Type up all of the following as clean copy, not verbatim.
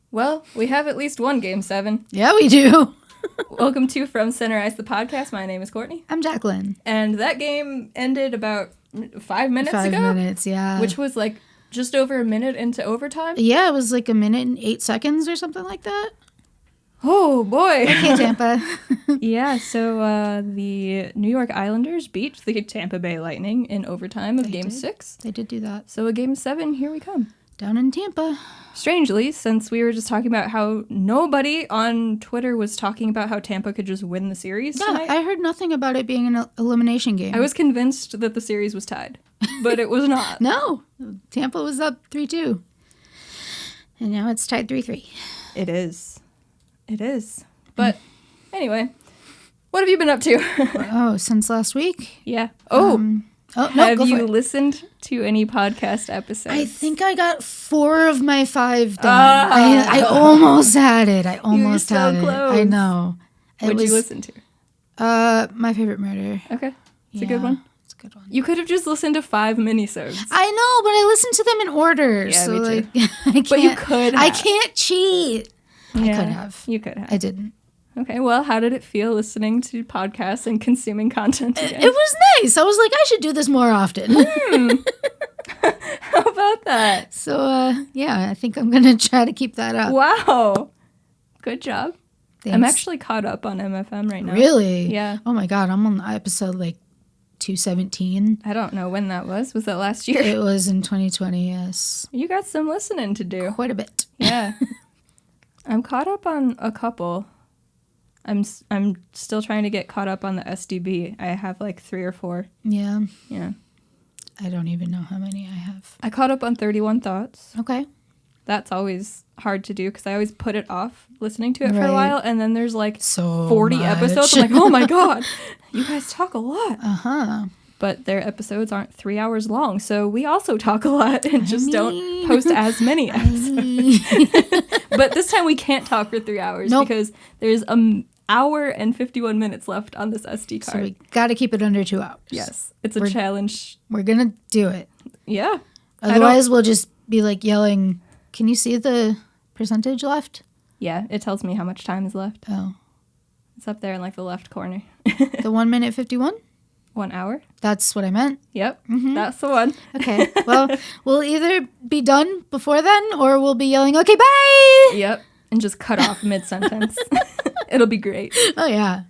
Well, we have at least one Game 7. Yeah, we do. Welcome to From Center Ice, the podcast. My name is Courtney. I'm Jacqueline. And that game ended about 5 minutes ago. 5 minutes, yeah. Which was like just over a minute into overtime. Yeah, it was like 1 minute and 8 seconds or something like that. Oh, boy. Okay, Tampa. Yeah, so the New York Islanders beat the Tampa Bay Lightning in overtime of Game 6. They did do that. So a Game 7, here we come. Down in Tampa. Strangely, since we were just talking about how nobody on Twitter was talking about how Tampa could just win the series tonight. I heard nothing about it being an elimination game. I was convinced that the series was tied, but it was not. No. Tampa was up 3-2. And now it's tied 3-3. It is. It is. But anyway, what have you been up to? Since last week? Yeah. Have you listened to any podcast episodes? I think I got 4 of my 5 done. I almost had it. I almost had it. Close. I know. What'd you listen to? My Favorite Murder. Okay. It's a good one. It's a good one. You could have just listened to 5 minisodes. I know, but I listened to them in order. Yeah, so me too. I can't, But you could have. I can't cheat. Yeah, I could have. You could have. I didn't. Okay, well, how did it feel listening to podcasts and consuming content again? It was nice. I was like, I should do this more often. How about that? So, I think I'm going to try to keep that up. Wow. Good job. Thanks. I'm actually caught up on MFM right now. Really? Yeah. Oh my God, I'm on episode 217. I don't know when that was. Was that last year? It was in 2020, yes. You got some listening to do. Quite a bit. Yeah. I'm caught up on a couple. I'm still trying to get caught up on the SDB. I have 3 or 4. Yeah. Yeah. I don't even know how many I have. I caught up on 31 Thoughts. Okay. That's always hard to do because I always put it off listening to it for a Right. while, and then there's So 40 much. episodes. I'm like, oh my God, you guys talk a lot. Uh-huh. But their episodes aren't 3 hours long, so we also talk a lot and just don't post as many episodes. But this time we can't talk for 3 hours because there's an hour and 51 minutes left on this SD card. So we got to keep it under 2 hours. Yes, it's a challenge. We're going to do it. Yeah. Otherwise, we'll just be yelling, can you see the percentage left? Yeah, it tells me how much time is left. Oh. It's up there in the left corner. The 1 minute 51? 1 hour? That's what I meant. Yep, That's the one. Okay. Well, we'll either be done before then or we'll be yelling, okay, bye! Yep, and just cut off mid-sentence. It'll be great. Oh, yeah.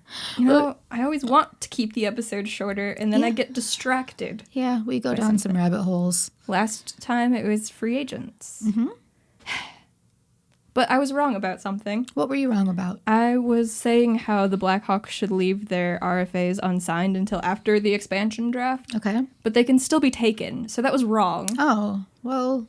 I always want to keep the episode shorter, and then I get distracted. Yeah, we go down some rabbit holes. Last time it was free agents. Mm-hmm. But I was wrong about something. What were you wrong about? I was saying how the Blackhawks should leave their RFAs unsigned until after the expansion draft. Okay. But they can still be taken, so that was wrong. Oh, well.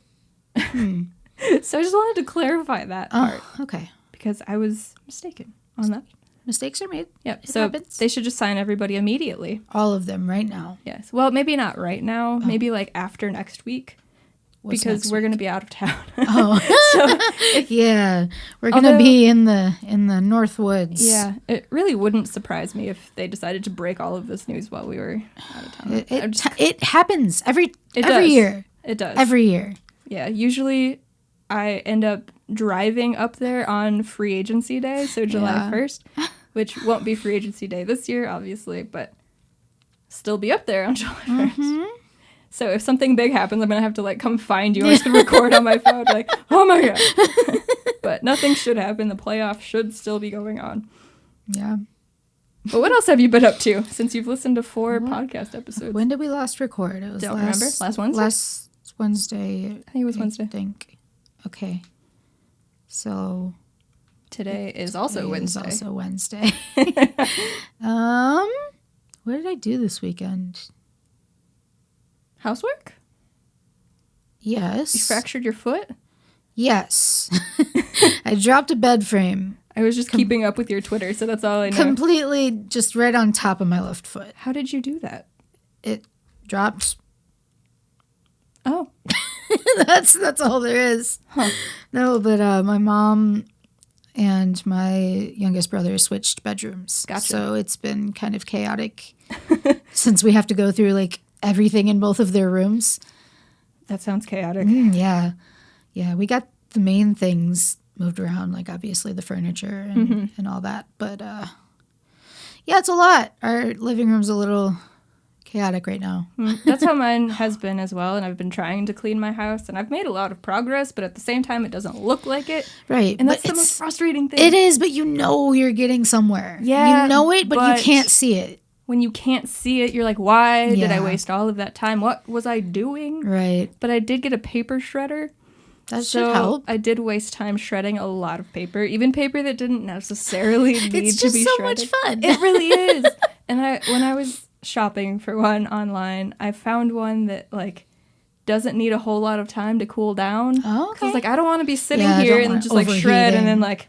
So I just wanted to clarify that part. Okay. Because I was mistaken on that. Mistakes are made. Yep. It So happens. they should just sign everybody immediately. All of them right now. Yes. Well, maybe not right now. Maybe after next week. What's because next we're week? going to be out of town. Oh. Yeah. We're going to be in the North Woods. Yeah. It really wouldn't surprise me if they decided to break all of this news while we were out of town. It happens every does. year. It does. Every year. Yeah. Usually I end up driving up there on free agency day, so July 1st, which won't be free agency day this year, obviously, but still be up there on July 1st. Mm-hmm. So if something big happens, I'm going to have to come find you. I'm just going to record on my phone, oh my God. But nothing should happen. The playoff should still be going on. Yeah. But what else have you been up to since you've listened to 4 podcast episodes? When did we last record? It was Don't remember. Last Wednesday? Last Wednesday. I think it was Wednesday. I think. Okay. So today is also Wednesday. Is also Wednesday. What did I do this weekend? Housework? Yes. You fractured your foot? Yes. I dropped a bed frame. I was just keeping up with your Twitter, so that's all I know. Completely just right on top of my left foot. How did you do that? It dropped. Oh. That's all there is. Huh. No, but my mom and my youngest brother switched bedrooms. Gotcha. So it's been kind of chaotic since we have to go through everything in both of their rooms. That sounds chaotic. Yeah. Yeah, we got the main things moved around, like obviously the furniture and all that. But yeah, it's a lot. Our living room's a little chaotic right now. That's how mine has been as well, and I've been trying to clean my house, and I've made a lot of progress, but at the same time, it doesn't look like it. Right. And that's the most frustrating thing. It is, but you know you're getting somewhere. Yeah. You know it, but you can't see it. When you can't see it, you're like, why did I waste all of that time? What was I doing? Right. But I did get a paper shredder. That should help. I did waste time shredding a lot of paper, even paper that didn't necessarily need to be shredded. It's just so much fun. It really is. And when I was shopping for one online, I found one that like doesn't need a whole lot of time to cool down. Oh, okay. I was like, I don't want to be sitting here and just like shred and then like,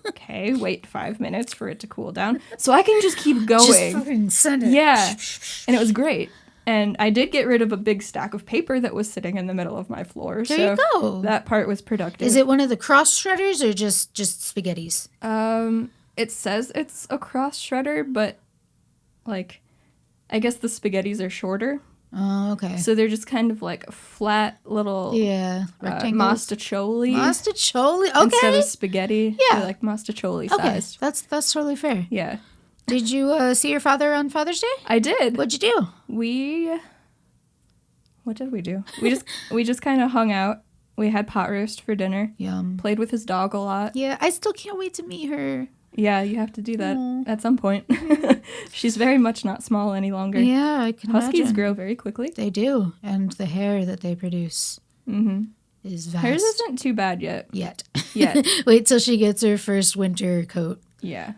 okay, wait 5 minutes for it to cool down. So I can just keep going. Just fucking send it. Yeah. And it was great. And I did get rid of a big stack of paper that was sitting in the middle of my floor. There you go. That part was productive. Is it one of the cross shredders or just spaghettis? It says it's a cross shredder, but like, I guess the spaghettis are shorter. Oh, okay. So they're just kind of like flat little rectangles. mostaccioli. Mostaccioli, okay. Instead of spaghetti. Yeah. They're like mostaccioli Okay, sized. that's totally fair. Yeah. Did you see your father on Father's Day? I did. What'd you do? What did we do? We just kind of hung out. We had pot roast for dinner. Yum. Played with his dog a lot. Yeah, I still can't wait to meet her. Yeah, you have to do that at some point. She's very much not small any longer. Yeah, I can Huskies imagine. grow very quickly. They do, and the hair that they produce is vast. Hers isn't too bad yet. Yet. Wait till she gets her first winter coat. Yeah.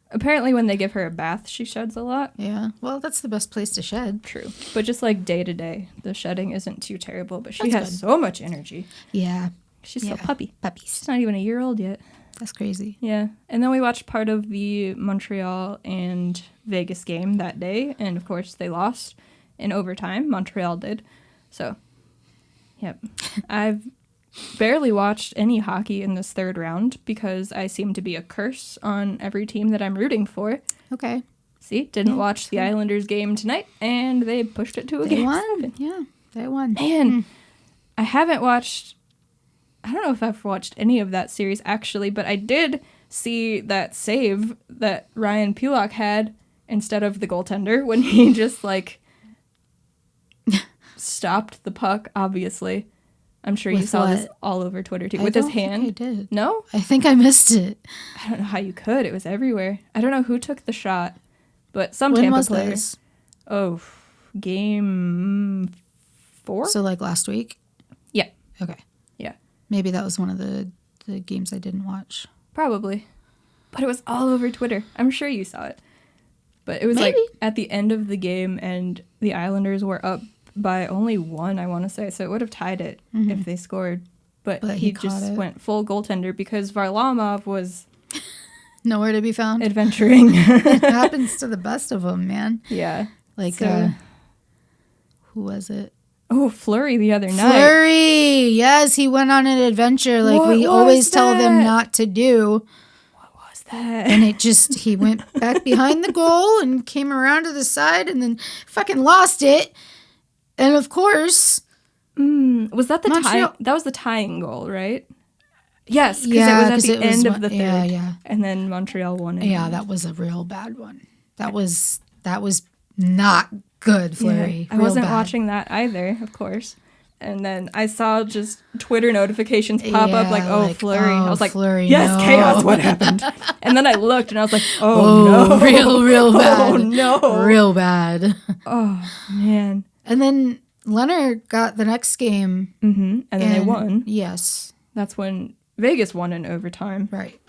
Apparently when they give her a bath, she sheds a lot. Yeah. Well, that's the best place to shed. True. But just like day to day, the shedding isn't too terrible, but she has good. so much energy. Yeah. She's still a puppy. Puppies. She's not even a year old yet. That's crazy. Yeah. And then we watched part of the Montreal and Vegas game that day, and of course they lost in overtime. Montreal did. So, yep. I've barely watched any hockey in this third round because I seem to be a curse on every team that I'm rooting for. Okay. See, didn't watch the Islanders game tonight, and they pushed it to a game. They won. Yeah, they won. Man, I haven't watched... I don't know if I've watched any of that series, actually, but I did see that save that Ryan Pulock had instead of the goaltender when he just, like, stopped the puck, obviously. I'm sure you saw this all over Twitter, too. With his hand. I did. No? I think I missed it. I don't know how you could. It was everywhere. I don't know who took the shot, but some When Tampa was player. this? Oh, game 4? So, like, last week? Yeah. Okay. Yeah. Maybe that was one of the games I didn't watch. Probably. But it was all over Twitter. I'm sure you saw it. But it was like at the end of the game, and the Islanders were up by only 1, I want to say. So it would have tied it if they scored. But he just went full goaltender because Varlamov was... Nowhere to be found. Adventuring. It happens to the best of them, man. Yeah. Like, who was it? Oh, Fleury the other night. Fleury! Yes, he went on an adventure like we always tell them not to do. What was that? And he went back behind the goal and came around to the side and then fucking lost it. And of course... was that the tie? That was the tying goal, right? Yes, because it was at the end of the third. Yeah. And then Montreal won it. Yeah, that was a real bad one. That was not good, Fleury. Yeah, I wasn't watching that either, of course. And then I saw just Twitter notifications pop up like, Fleury. I was like, Fleury, yes, no. chaos, what happened? And then I looked and I was like, no. Real bad. Oh, no. Real bad. Oh, man. And then Leonard got the next game. Mm-hmm. And then they won. Yes. That's when Vegas won in overtime. Right.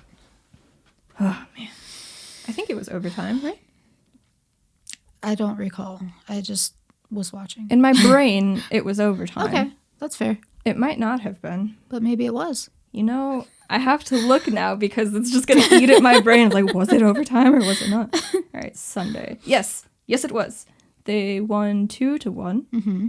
Oh, man. I think it was overtime, right? I don't recall. I just was watching. In my brain, it was overtime. Okay, that's fair. It might not have been. But maybe it was. You know, I have to look now because it's just going to eat at my brain. Like, was it overtime or was it not? All right, Sunday. Yes, it was. They won 2-1. Mm-hmm.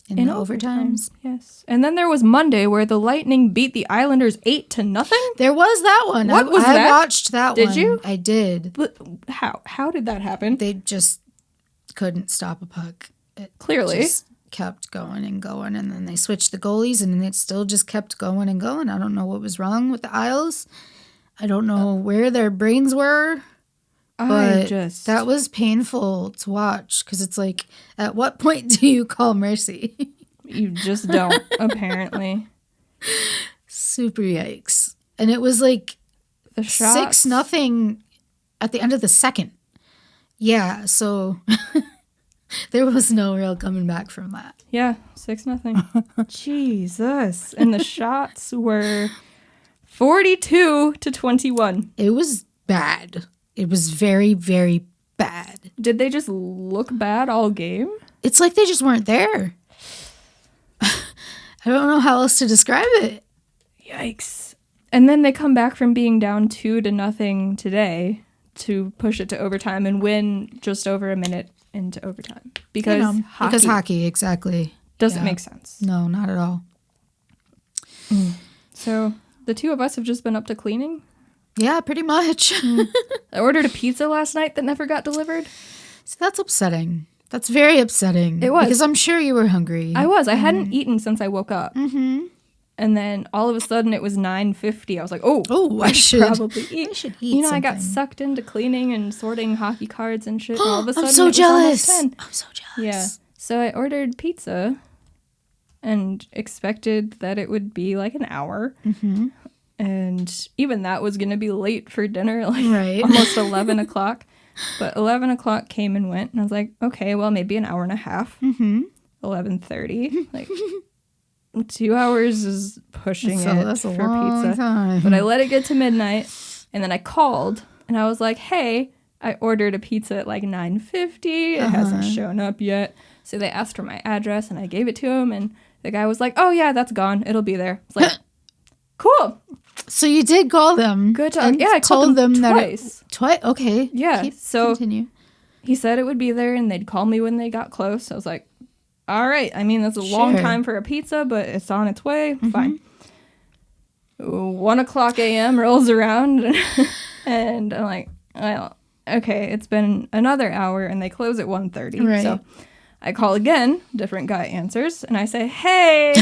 In the overtimes. Yes. And then there was Monday where the Lightning beat the Islanders 8-0. There was that one. What was that? I watched that one. Did you? I did. But how? How did that happen? They just couldn't stop a puck. It Clearly. just kept going and going. And then they switched the goalies, and it still just kept going and going. I don't know what was wrong with the Isles. I don't know where their brains were. But that was painful to watch, because it's like, at what point do you call mercy? You just don't, apparently. Super yikes. And it was like 6-0 at the end of the second. Yeah, so there was no real coming back from that. Yeah, 6-0. Jesus. And the shots were 42-21. It was bad. It was very, very bad. Did they just look bad all game? It's like they just weren't there. I don't know how else to describe it. Yikes. And then they come back from being down 2-0 today to push it to overtime and win just over a minute into overtime. Because hockey, exactly. Doesn't make sense. No, not at all. So the two of us have just been up to cleaning? Yeah, pretty much. I ordered a pizza last night that never got delivered. So that's upsetting. That's very upsetting. It was. Because I'm sure you were hungry. I was. I hadn't eaten since I woke up. Mm-hmm. And then all of a sudden it was 9:50. I was like, I should probably eat. I should eat something. I got sucked into cleaning and sorting hockey cards and shit. And all of a sudden I'm so jealous. I'm so jealous. Yeah. So I ordered pizza and expected that it would be like an hour. Mm-hmm. And even that was going to be late for dinner, almost 11 o'clock. But 11 o'clock came and went, and I was like, okay, well, maybe an hour and a half. Mm-hmm. 11:30. Like, 2 hours is pushing that's for a long pizza. Time. But I let it get to midnight, and then I called, and I was like, hey, I ordered a pizza at like 9:50. It hasn't shown up yet. So they asked for my address, and I gave it to him, and the guy was like, oh, yeah, that's gone. It'll be there. It's like, cool. So you did call them. Good job. Yeah, I called them twice. Twice? Okay. Yeah. Continue. He said it would be there and they'd call me when they got close. I was like, all right. I mean, that's a long time for a pizza, but it's on its way. Mm-hmm. Fine. 1:00 a.m. rolls around and I'm like, well, okay, it's been another hour and they close at 1:30. Right. So I call again, different guy answers, and I say, hey,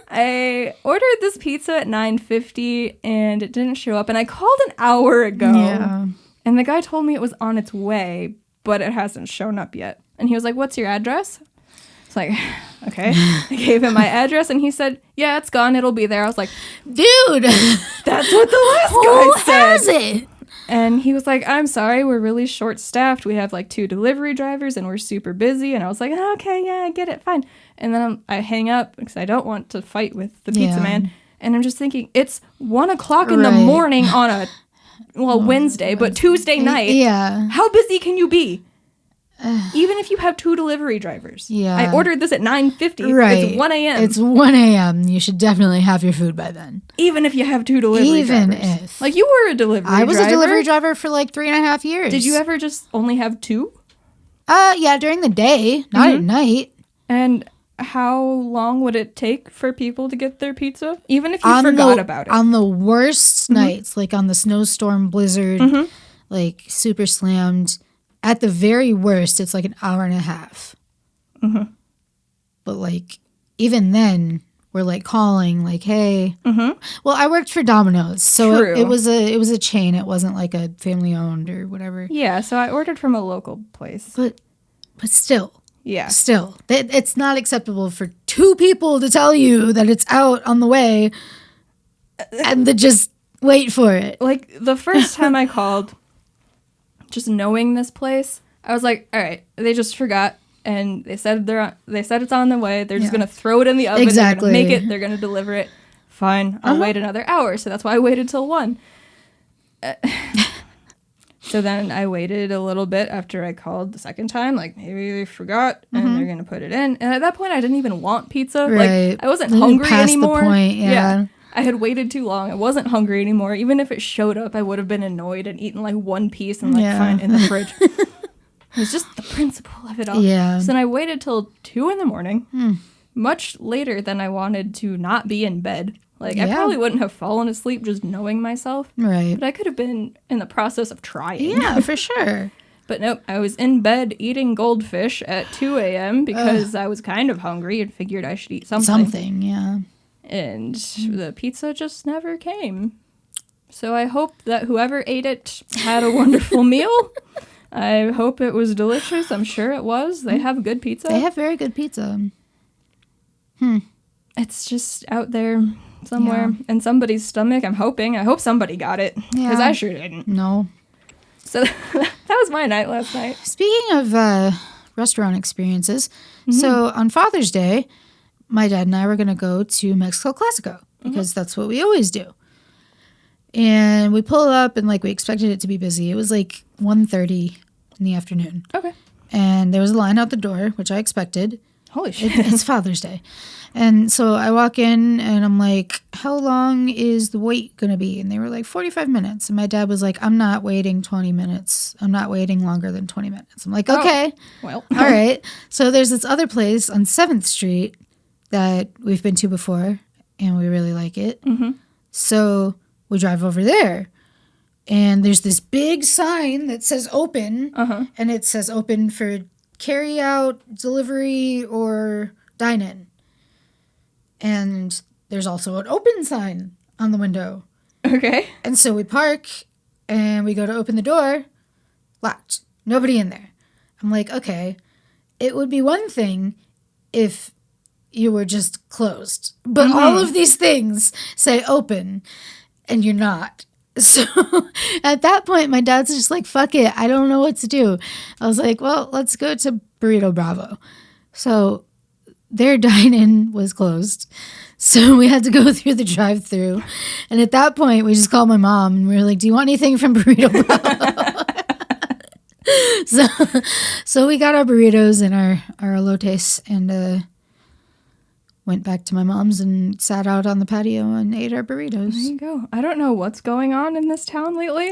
I ordered this pizza at 9:50 and it didn't show up. And I called an hour ago. Yeah. And the guy told me it was on its way, but it hasn't shown up yet. And he was like, what's your address? It's like, okay. I gave him my address and he said, yeah, it's gone. It'll be there. I was like, dude, that's what the last guy said. Has it? And he was like, I'm sorry, we're really short-staffed. We have like 2 delivery drivers and we're super busy. And I was like, okay, yeah, I get it, fine. And then I hang up because I don't want to fight with the pizza man. And I'm just thinking, it's 1:00 in the morning on a, Wednesday, but Tuesday night. Yeah. How busy can you be? Even if you have 2 delivery drivers. Yeah. I ordered this at 9:50. Right. It's 1 a.m. It's 1 a.m. You should definitely have your food by then. Even if you have 2 delivery drivers. Even if. Like, you were a delivery driver. I was a delivery driver for like 3.5 years. Did you ever just only have 2? Yeah, during the day, not at night. And how long would it take for people to get their pizza? Even if you forgot about it. On the worst nights, like on the snowstorm, blizzard, like super slammed, at the very worst, it's like an hour and a half. Mm-hmm. But like, even then, we're like calling, like, hey. Mm-hmm. Well, I worked for Domino's, so it was a chain. It wasn't like a family owned or whatever. Yeah, so I ordered from a local place. But still. Yeah. Still. It's not acceptable for 2 people to tell you that it's out on the way and to just wait for it. Like, the first time I called, just knowing this place, I was like, all right, they just forgot. And they said it's on the way. They're just going to throw it in the oven. Exactly. They're going to make it. They're going to deliver it. Fine. I'll wait another hour. So that's why I waited till 1. So then I waited a little bit after I called the second time. Like, maybe they forgot and they're going to put it in. And at that point, I didn't even want pizza. Right. Like, I wasn't hungry anymore. The point, yeah. I had waited too long. I wasn't hungry anymore. Even if it showed up, I would have been annoyed and eaten like 1 piece and fine in the fridge. It was just the principle of it all. Yeah. So then I waited till 2 a.m, much later than I wanted to not be in bed. Like, I probably wouldn't have fallen asleep just knowing myself. Right. But I could have been in the process of trying. Yeah, for sure. But nope, I was in bed eating goldfish at 2 a.m. because I was kind of hungry and figured I should eat something. Something, yeah. And the pizza just never came. So I hope that whoever ate it had a wonderful meal. I hope it was delicious. I'm sure it was. They have good pizza. They have very good pizza. It's just out there somewhere in somebody's stomach. I'm hoping. I hope somebody got it because I sure didn't. No. So that was my night last night. Speaking of restaurant experiences, so on Father's Day, my dad and I were going to go to Mexico Classico because that's what we always do. And we pull up and like we expected it to be busy. It was like 1:30 in the afternoon. Okay. And there was a line out the door, which I expected. Holy shit. It's Father's Day. And so I walk in and I'm like, how long is the wait going to be? And they were like 45 minutes. And my dad was like, I'm not waiting 20 minutes. I'm not waiting longer than 20 minutes. I'm like, okay. Well. All right. So there's this other place on 7th Street that we've been to before and we really like it. Mm-hmm. So we drive over there. And there's this big sign that says open. And it says open for carry out, delivery, or dine in. And there's also an open sign on the window. Okay. And so we park and we go to open the door. Locked. Nobody in there. I'm like, okay, it would be one thing if you were just closed. But all of these things say open and you're not. So at that point, my dad's just like, fuck it. I don't know what to do. I was like, well, let's go to Burrito Bravo. So their dine-in was closed. So we had to go through the drive-thru. And at that point, we just called my mom and we were like, do you want anything from Burrito Bravo? So we got our burritos and our elotes and went back to my mom's and sat out on the patio and ate our burritos. There you go. I don't know what's going on in this town lately.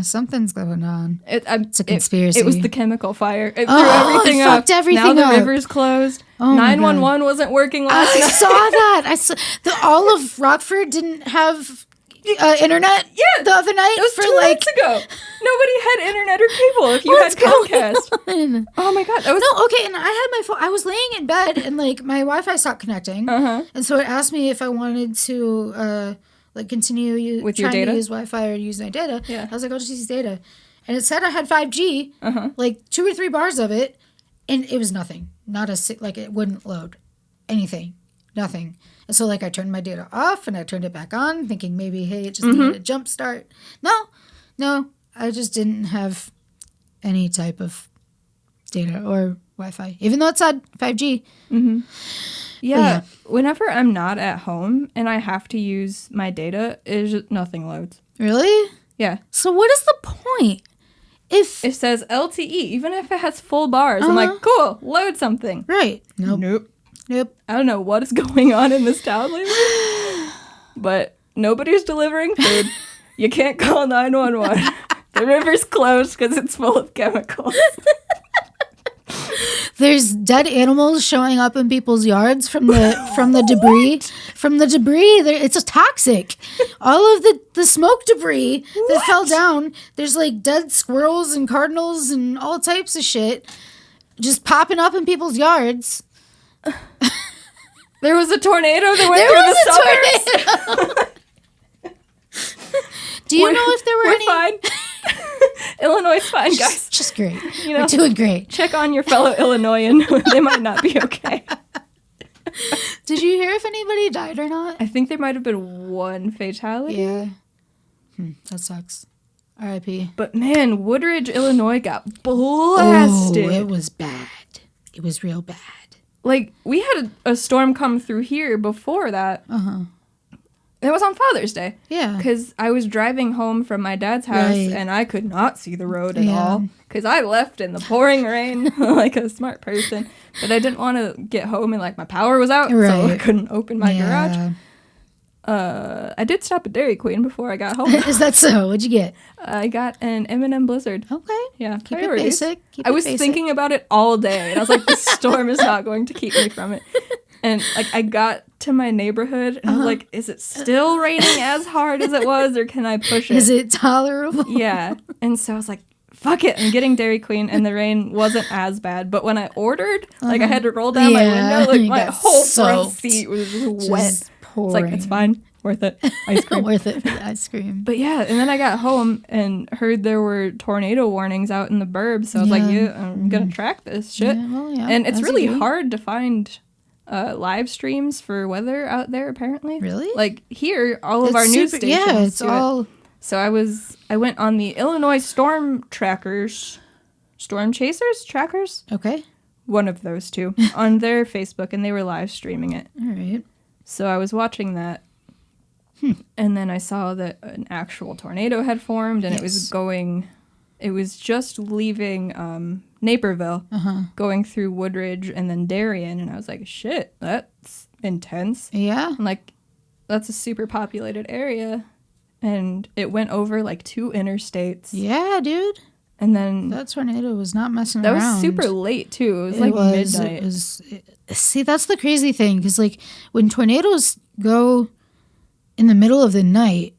Something's going on. It's a conspiracy. It was the chemical fire. It threw everything up. Fucked everything now the up. river's closed. 911 wasn't working last night. I saw that. All of Rockford didn't have internet the other night. It was for 2 nights ago. Nobody had internet or cable if you had Comcast. Oh my god. Okay, and I had my phone. I was laying in bed and like my Wi-Fi stopped connecting. And so it asked me if I wanted to continue with your data? To use Wi-Fi or use my data. Yeah. I was like, I'll just use data. And it said I had 5G, like 2 or 3 bars of it, and it was nothing. It wouldn't load anything. Nothing. And so, I turned my data off and I turned it back on, thinking maybe, hey, it just needed a jump start. No, I just didn't have any type of data or Wi-Fi, even though it said 5G. Yeah, whenever I'm not at home and I have to use my data, nothing loads. Really? Yeah. So what is the point? If it says LTE, even if it has full bars, I'm like, cool, load something. Right. Nope. I don't know what is going on in this town lately, but nobody's delivering food. You can't call 911. The river's closed because it's full of chemicals. There's dead animals showing up in people's yards from the debris. From the debris, it's toxic. All of the smoke debris that fell down. There's dead squirrels and cardinals and all types of shit just popping up in people's yards. There was a tornado that went through the suburbs. Do you know if there were any? Fine. Illinois is fine, guys. Just great. We're doing great. Check on your fellow Illinoisan. They might not be okay. Did you hear if anybody died or not? I think there might have been one fatality. Yeah. That sucks. R.I.P. But man, Woodridge, Illinois got blasted. Oh, it was bad. It was real bad. We had a storm come through here before that. It was on Father's Day. Yeah. Because I was driving home from my dad's house and I could not see the road at all. Because I left in the pouring rain like a smart person. But I didn't want to get home and my power was out. Right. So I couldn't open my garage. I did stop at Dairy Queen before I got home. Is that so? What'd you get? I got an M&M Blizzard. Okay. Yeah, Keep it basic. I was thinking about it all day. And I was like, this storm is not going to keep me from it. And I got to my neighborhood and I was like, is it still raining as hard as it was or can I push it? Is it tolerable? Yeah. And so I was like, fuck it, I'm getting Dairy Queen, and the rain wasn't as bad. But when I ordered, like, I had to roll down my window, like, my whole front seat was just wet. It's like, it's fine. Worth it. Ice cream. Worth it for the ice cream. But yeah, and then I got home and heard there were tornado warnings out in the burbs. So I was like, I'm going to track this shit. Yeah, and it's really hard to find live streams for weather out there, apparently. Really? Like here, all of our news stations. Yeah, it's all... So I went on the Illinois Storm Chasers? Okay. One of those two on their Facebook, and they were live streaming it. All right. So I was watching that. And then I saw that an actual tornado had formed, and it was just leaving Naperville, going through Woodridge and then Darien, and I was like, shit, that's intense. Yeah. I'm like, that's a super populated area, and it went over like 2 interstates. Yeah, dude. And then... that tornado was not messing around. That was super late, too. It was like midnight. See, that's the crazy thing, because like when tornadoes go... in the middle of the night,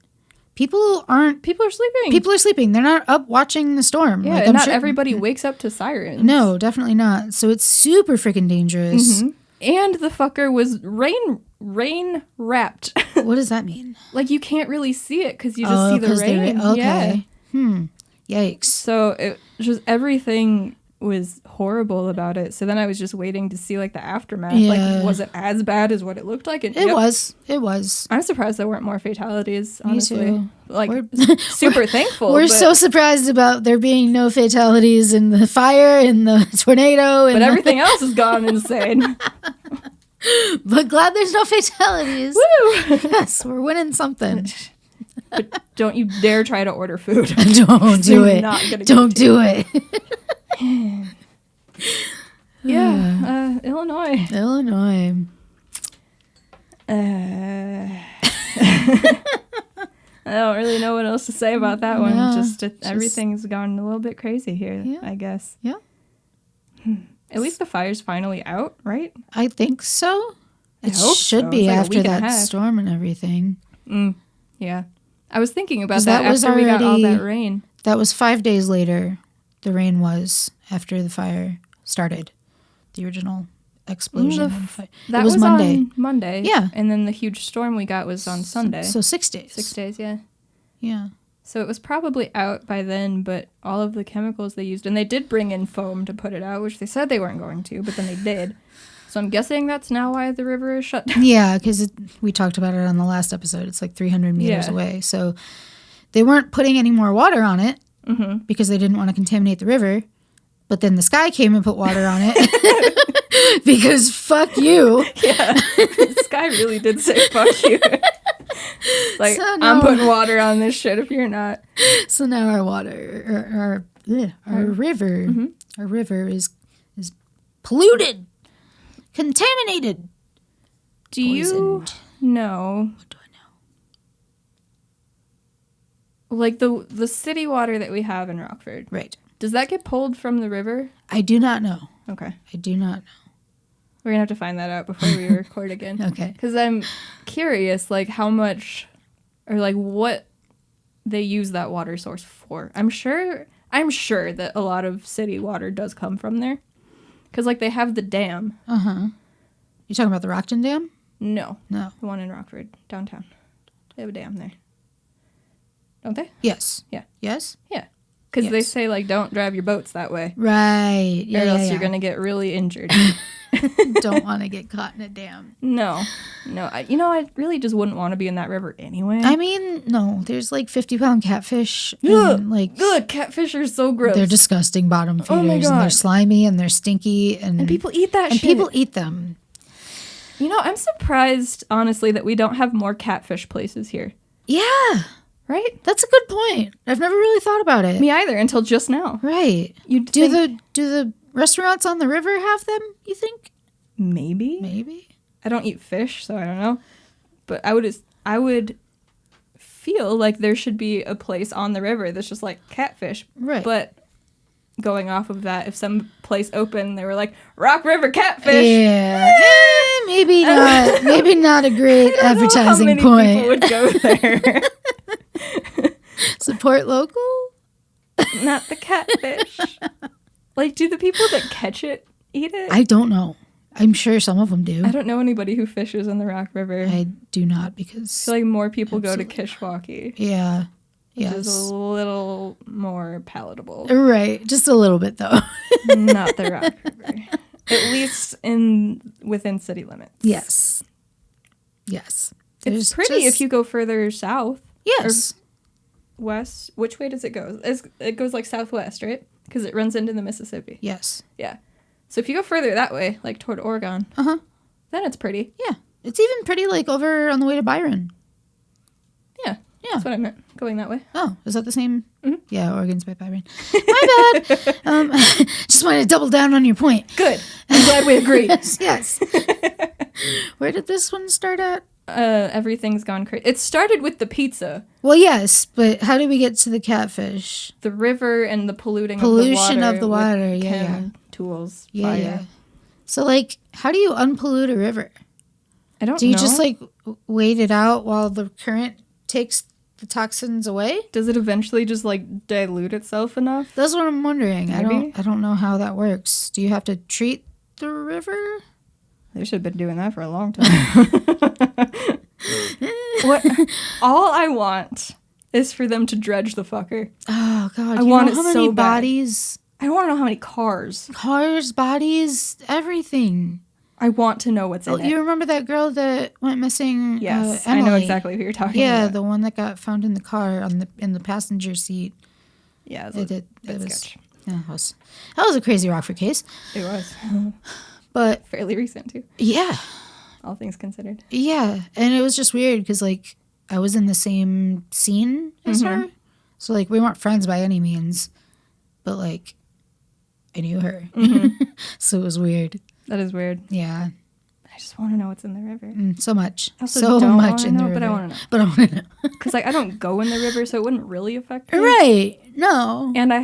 people are sleeping. They're not up watching the storm. Yeah, and not everybody wakes up to sirens. No, definitely not. So it's super freaking dangerous. And the fucker was rain wrapped. What does that mean? Like, you can't really see it because you just see the rain. Okay. Yeah. Yikes. So it just, everything was horrible about it. So then I was just waiting to see like the aftermath. Yeah. Like, was it as bad as what it looked like? And, It was. I'm surprised there weren't more fatalities, honestly. Me too. Like, super thankful. We're so surprised about there being no fatalities in the fire and the tornado. But everything else has gone insane. But glad there's no fatalities. Woo! Yes, we're winning something. But don't you dare try to order food. Don't do it. Don't do it. Yeah, Illinois. I don't really know what else to say about that one. Just everything's gone a little bit crazy here, I guess. Yeah. At least the fire's finally out, right? I think so. It hope should so. be It's like after that storm and everything. Yeah. I was thinking about that after we got all that rain. That was 5 days later, the rain was, after the fire started. The original explosion. That was Monday. On Monday. Yeah. And then the huge storm we got was on Sunday. So 6 days. 6 days, yeah. Yeah. So it was probably out by then, but all of the chemicals they used, and they did bring in foam to put it out, which they said they weren't going to, but then they did. So I'm guessing that's now why the river is shut down. Yeah, because we talked about it on the last episode. It's like 300 meters away. So they weren't putting any more water on it because they didn't want to contaminate the river. But then the sky came and put water on it because fuck you. Yeah, the sky really did say fuck you. Like, so I'm putting water on this shit if you're not. So now our water, our river is polluted, contaminated. Do you know? What do I know? Like the city water that we have in Rockford. Right. Does that get pulled from the river? I do not know. Okay. I do not know. We're going to have to find that out before we record again. Okay. Because I'm curious, like, how much or, like, what they use that water source for. I'm sure that a lot of city water does come from there. Because, like, they have the dam. Uh-huh. You talking about the Rockton Dam? No. No. The one in Rockford, downtown. They have a dam there. Don't they? Yes. Yeah. Yes? Yeah. Because they say, like, don't drive your boats that way. Right. Yeah, or else you're going to get really injured. Don't want to get caught in a dam. No. I really just wouldn't want to be in that river anyway. I mean, no. There's, like, 50-pound catfish. Ugh, and, like, catfish are so gross. They're disgusting bottom feeders. Oh my God. And they're slimy and they're stinky. And people eat that shit. And people eat them. You know, I'm surprised, honestly, that we don't have more catfish places here. Yeah. Right? That's a good point. I've never really thought about it. Me either, until just now. Right. Do the restaurants on the river have them, you think? Maybe. I don't eat fish, so I don't know. But I would feel like there should be a place on the river that's just like catfish. Right. But going off of that, if some place opened, they were like, Rock River catfish. Yeah. Maybe not. Maybe not a great advertising point. How many people would go there? Support local? Not the catfish. Like, do the people that catch it eat it? I don't know. I'm sure some of them do. I don't know anybody who fishes in the Rock River. I do not, because... I feel like more people go to Kishwaukee. Yeah. Which is a little more palatable. Right. Just a little bit, though. Not the Rock River. At least within city limits. Yes. Yes. It's pretty if you go further south. Yes. Or west. Which way does it go? It goes like southwest, right? Because it runs into the Mississippi. Yes. Yeah. So if you go further that way, like toward Oregon, then it's pretty. Yeah. It's even pretty like over on the way to Byron. Yeah. Yeah. That's what I meant. Going that way. Oh, is that the same? Mm-hmm. Yeah, Oregon's by Byron. My bad. Just wanted to double down on your point. Good. I'm glad we agree. Yes. Where did this one start at? Everything's gone crazy. It started with the pizza. Well, yes, but how did we get to the catfish? The river and the pollution of the water. Yeah. Tools. Yeah, fire. yeah. So, like, how do you unpollute a river? I don't know. Do you just, like, wait it out while the current takes the toxins away? Does it eventually just, like, dilute itself enough? That's what I'm wondering. Maybe? I don't know how that works. Do you have to treat the river? They should have been doing that for a long time. All I want is for them to dredge the fucker. Oh, God. I want it how many so bad. bodies? I want to know how many cars. Cars, bodies, everything. I want to know what's in it. You remember that girl that went missing? Yes, Emily? I know exactly who you're talking about. Yeah, the one that got found in the car in the passenger seat. Yeah, that was a crazy Rockford case. It was. But fairly recent too. Yeah. All things considered. Yeah, and it was just weird because like I was in the same scene as her, so like we weren't friends by any means, but like I knew her, so it was weird. That is weird. Yeah. I just want to know what's in the river. So much. So much in the river. But I want to know. But I want to know. Because like I don't go in the river, so it wouldn't really affect me. Right. No. And I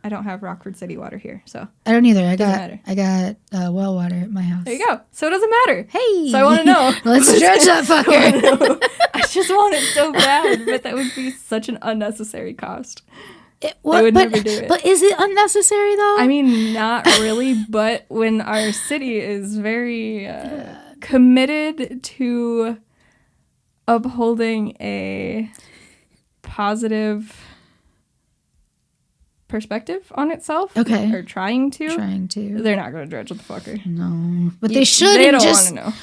don't have Rockford City water here, so I don't either. I got well water at my house. There you go. So it doesn't matter. Hey. So I want to know. Let's dredge that fucker. I just want it so bad, but that would be such an unnecessary cost. I would never do it. But is it unnecessary though? I mean, not really. But when our city is very committed to upholding a positive perspective on itself, or trying to, they're not going to dredge the fucker. No, but they should. They don't want to know.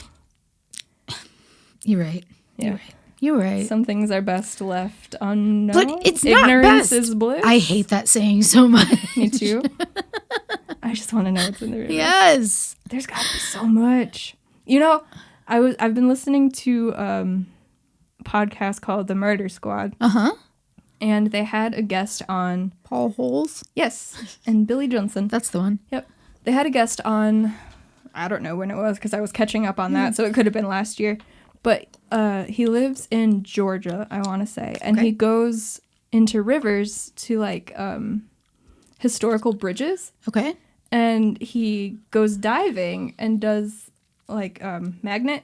You're right. Yeah. You're right. Some things are best left unknown. But it's not Ignorance best. is bliss. I hate that saying so much. Me too. I just want to know what's in the river. Yes. There's got to be so much. You know, I've been listening to a podcast called The Murder Squad. And they had a guest on Paul Holes. Yes, and Billy Johnson. That's the one. Yep. They had a guest on. I don't know when it was because I was catching up on that, so it could have been last year. But he lives in Georgia, I want to say, and he goes into rivers to like historical bridges. Okay. And he goes diving and does like magnet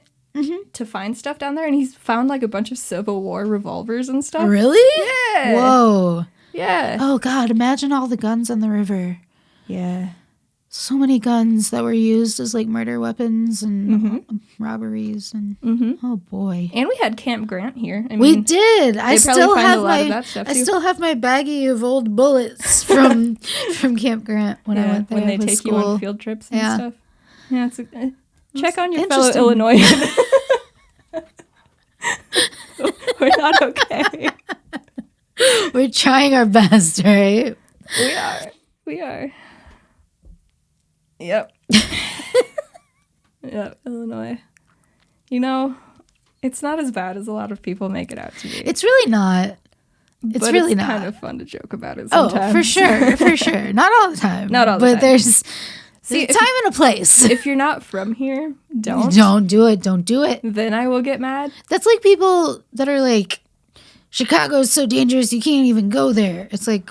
to find stuff down there, and he's found like a bunch of Civil War revolvers and stuff. Really? Yeah. Whoa. Yeah. Oh God! Imagine all the guns on the river. Yeah. So many guns that were used as like murder weapons and robberies and oh boy. And we had Camp Grant here. I mean, we did. I still have my baggie of old bullets from Camp Grant when I went there. When they take school. you on field trips and stuff. Yeah, check on your fellow Illinoisans. We're not okay. We're trying our best, right? We are. Yep. Yep, Illinois. You know, it's not as bad as a lot of people make it out to be. It's really not. It's really not. It's kind of fun to joke about it sometimes. Oh, for sure. Not all the time. Not all the time. But there's time and a place. If you're not from here, don't do it. Don't do it. Then I will get mad. That's like people that are like, Chicago's so dangerous you can't even go there. It's like,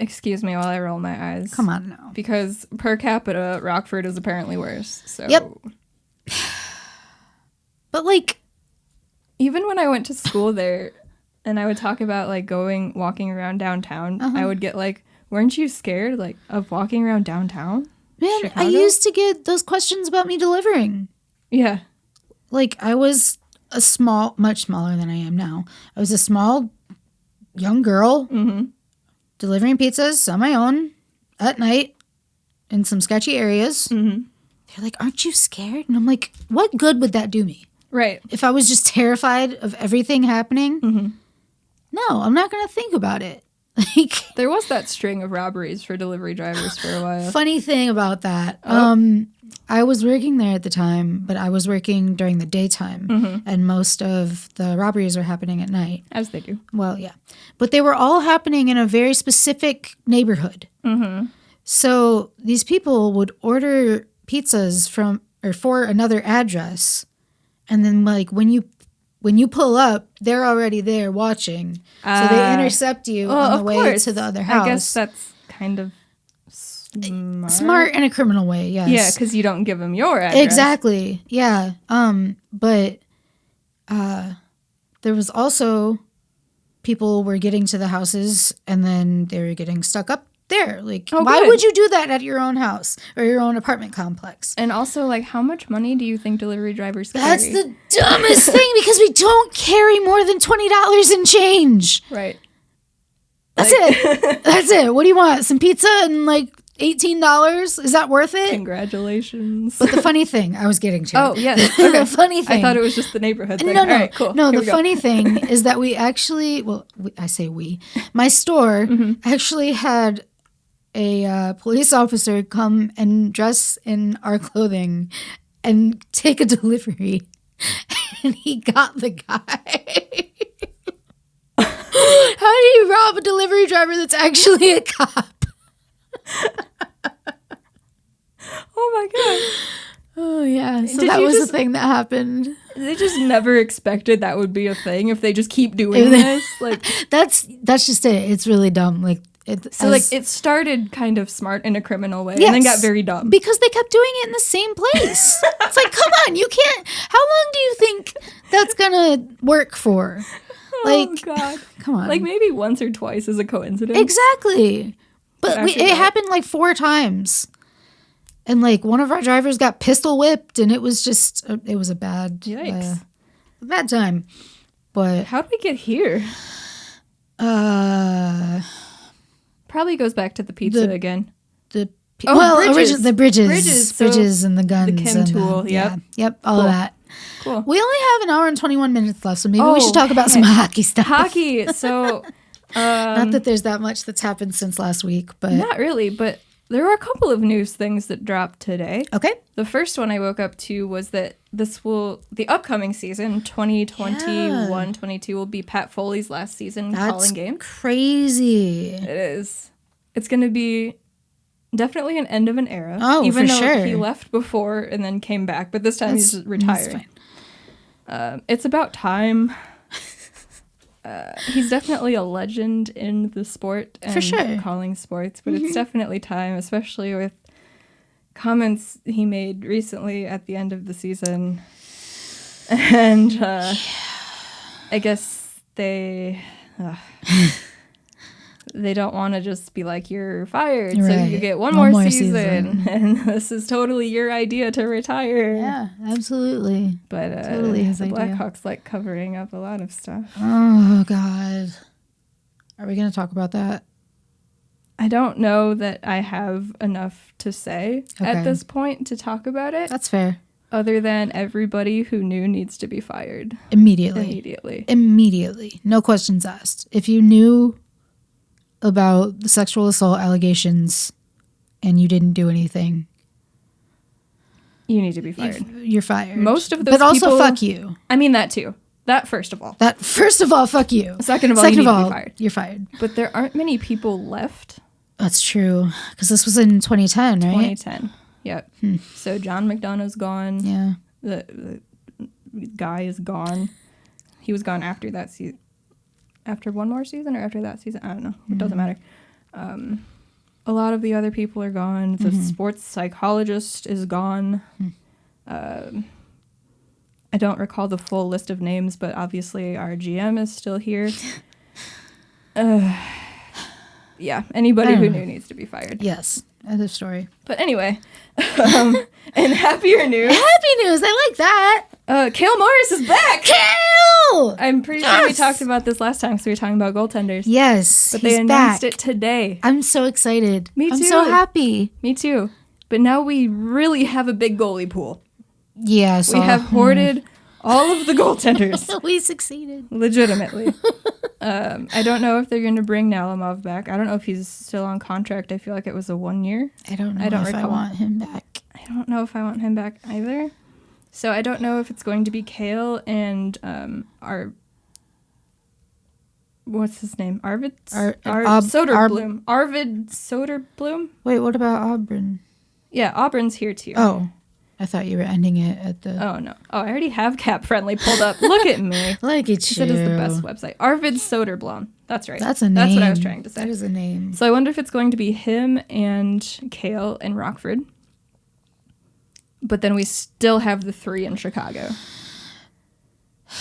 excuse me while I roll my eyes. Come on now. Because per capita, Rockford is apparently worse. So. Yep. But like, even when I went to school there, and I would talk about like walking around downtown, I would get like, weren't you scared like of walking around downtown? Man, Chicago? I used to get those questions about me delivering. Yeah. Like, I was much smaller than I am now. I was a small, young girl delivering pizzas on my own at night in some sketchy areas. They're like, aren't you scared? And I'm like, what good would that do me? Right. If I was just terrified of everything happening? No, I'm not going to think about it. Like, there was that string of robberies for delivery drivers for a while. Funny thing about that. I was working there at the time, but I was working during the daytime, and most of the robberies are happening at night. As they do. Well, yeah. But they were all happening in a very specific neighborhood. So these people would order pizzas for another address, and then like when you pull up, they're already there watching. So they intercept you on the way to the other house. I guess that's kind of smart. Smart in a criminal way, yes. Yeah, because you don't give them your address. Exactly, yeah. But there was also people were getting to the houses and then they were getting stuck up there. Like, why would you do that at your own house or your own apartment complex? And also, like, how much money do you think delivery drivers carry? That's the dumbest thing, because we don't carry more than $20 in change. Right. That's it. That's it. What do you want? Some pizza and like $18? Is that worth it? Congratulations. But the funny thing, I was getting to. Oh, yes. Okay. The funny thing. I thought it was just the neighborhood thing. No. All right, cool. No, the funny thing is that we actually, I say we, my store actually had a police officer come and dress in our clothing and take a delivery. And he got the guy. How do you rob a delivery driver that's actually a cop? Oh my god. Oh yeah. So that was the thing that happened. They just never expected that would be a thing if they just keep doing this. Like that's just it. It's really dumb. Like it started kind of smart in a criminal way, and then got very dumb because they kept doing it in the same place. It's like, come on, you can't. How long do you think that's gonna work for? Like, oh god, come on. Like maybe once or twice is a coincidence. Exactly, but it happened like 4 times, and like one of our drivers got pistol whipped, and it was just it was a bad bad time. But how did we get here? Probably goes back to the pizza again. Bridges. The bridges and the guns. The chem tool, Yep, all of that. Cool. We only have an hour and 21 minutes left, so maybe we should talk about some hockey stuff. Hockey, so... not that there's that much that's happened since last week, but... Not really, but there were a couple of news things that dropped today. Okay. The first one I woke up to was that the upcoming season, 2021-22, will be Pat Foley's last season calling games. That's crazy. It is. It's going to be definitely an end of an era. Oh, even for though sure. he left before and then came back, but this time he's retiring. It's about time. He's definitely a legend in the sport and for sure. calling sports, but it's definitely time, especially with comments he made recently at the end of the season. And I guess they don't want to just be like, you're fired, so you get one more season. And this is totally your idea to retire. Yeah, absolutely. But totally his the idea. Blackhawks like covering up a lot of stuff. Oh, God. Are we going to talk about that? I don't know that I have enough to say at this point to talk about it. That's fair. Other than everybody who knew needs to be fired. Immediately. No questions asked. If you knew about the sexual assault allegations and you didn't do anything, you need to be fired. You're fired. Most of those people... But also, people, fuck you. I mean, that too. That first of all, fuck you. Second of all, you need to be fired. You're fired. But there aren't many people left. That's true. Because this was in 2010, right? 2010. Yep. So John McDonough's gone. Yeah. The guy is gone. He was gone after that season. After one more season or after that season? I don't know. It doesn't matter. A lot of the other people are gone. The sports psychologist is gone. I don't recall the full list of names, but obviously our GM is still here. Yeah, anybody who knew needs to be fired. Yes, end of story. But anyway, and happier news. Happy news, I like that. CALE Morris is back. CALE! I'm pretty sure we talked about this last time because we were talking about goaltenders. Yes, but they announced it today. I'm so excited. Me too. I'm so happy. Me too. But now we really have a big goalie pool. Yeah, we have hoarded all of the goaltenders. We succeeded. Legitimately. I don't know if they're going to bring Nalimov back. I don't know if he's still on contract. I feel like it was a 1 year. I don't know if I want him back. I don't know if I want him back either. So I don't know if it's going to be CALE and our... What's his name? Arvid Soderblom. Arvid Soderblom? Wait, what about Auburn? Yeah, Auburn's here too. Oh, I thought you were ending it at the... Oh, no. Oh, I already have Cap Friendly pulled up. Look at me. Look at you. That is the best website. Arvid Soderblom. That's right. That's a name. That's what I was trying to say. That is a name. So I wonder if it's going to be him and CALE and Rockford. But then we still have the 3 in Chicago. I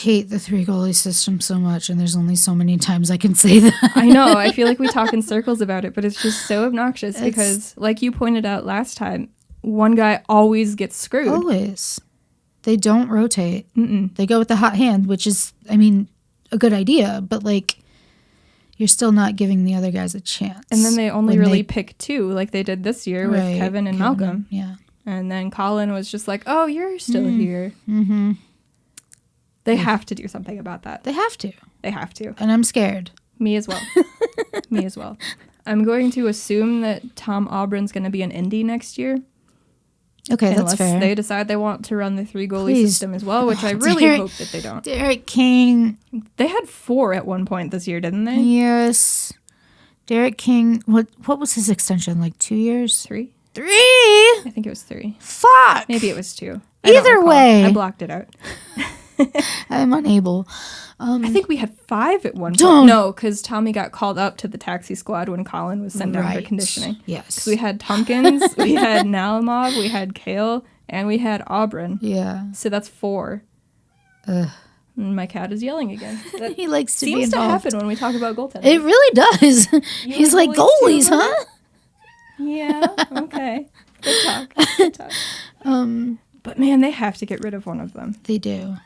hate the 3 goalie system so much, and there's only so many times I can say that. I know. I feel like we talk in circles about it, but it's just so obnoxious because, like you pointed out last time, one guy always gets screwed. Always. They don't rotate. Mm-mm. They go with the hot hand, which is, I mean, a good idea, but like, you're still not giving the other guys a chance. And then they only really pick 2, like they did this year with Kevin and Malcolm. Yeah. And then Colin was just like, oh, you're still here. Mm-hmm. They have to do something about that. They have to. They have to. And I'm scared. Me as well. Me as well. I'm going to assume that Tom Auburn's going to be an Indy next year. Okay, that's fair. Unless they decide they want to run the 3 goalie system as well, which I really hope that they don't. Derek King. They had 4 at one point this year, didn't they? Yes. Derek King. What was his extension? Like 2 years? 3? 3? I think it was 3. Fuck. Maybe it was 2. Either way. I blocked it out. I'm unable. I think we had 5 at one point. No, because Tommy got called up to the taxi squad when Colin was sent down for conditioning. Yes. Because we had Tompkins, we had Nalimov, we had CALE, and we had Auburn. Yeah. So that's 4. Ugh. And my cat is yelling again. That he likes to be involved. Seems to happen when we talk about goaltending. It really does. He's like, goalies, huh? Yeah. Okay. Good talk. Good talk. But man, they have to get rid of one of them. They do.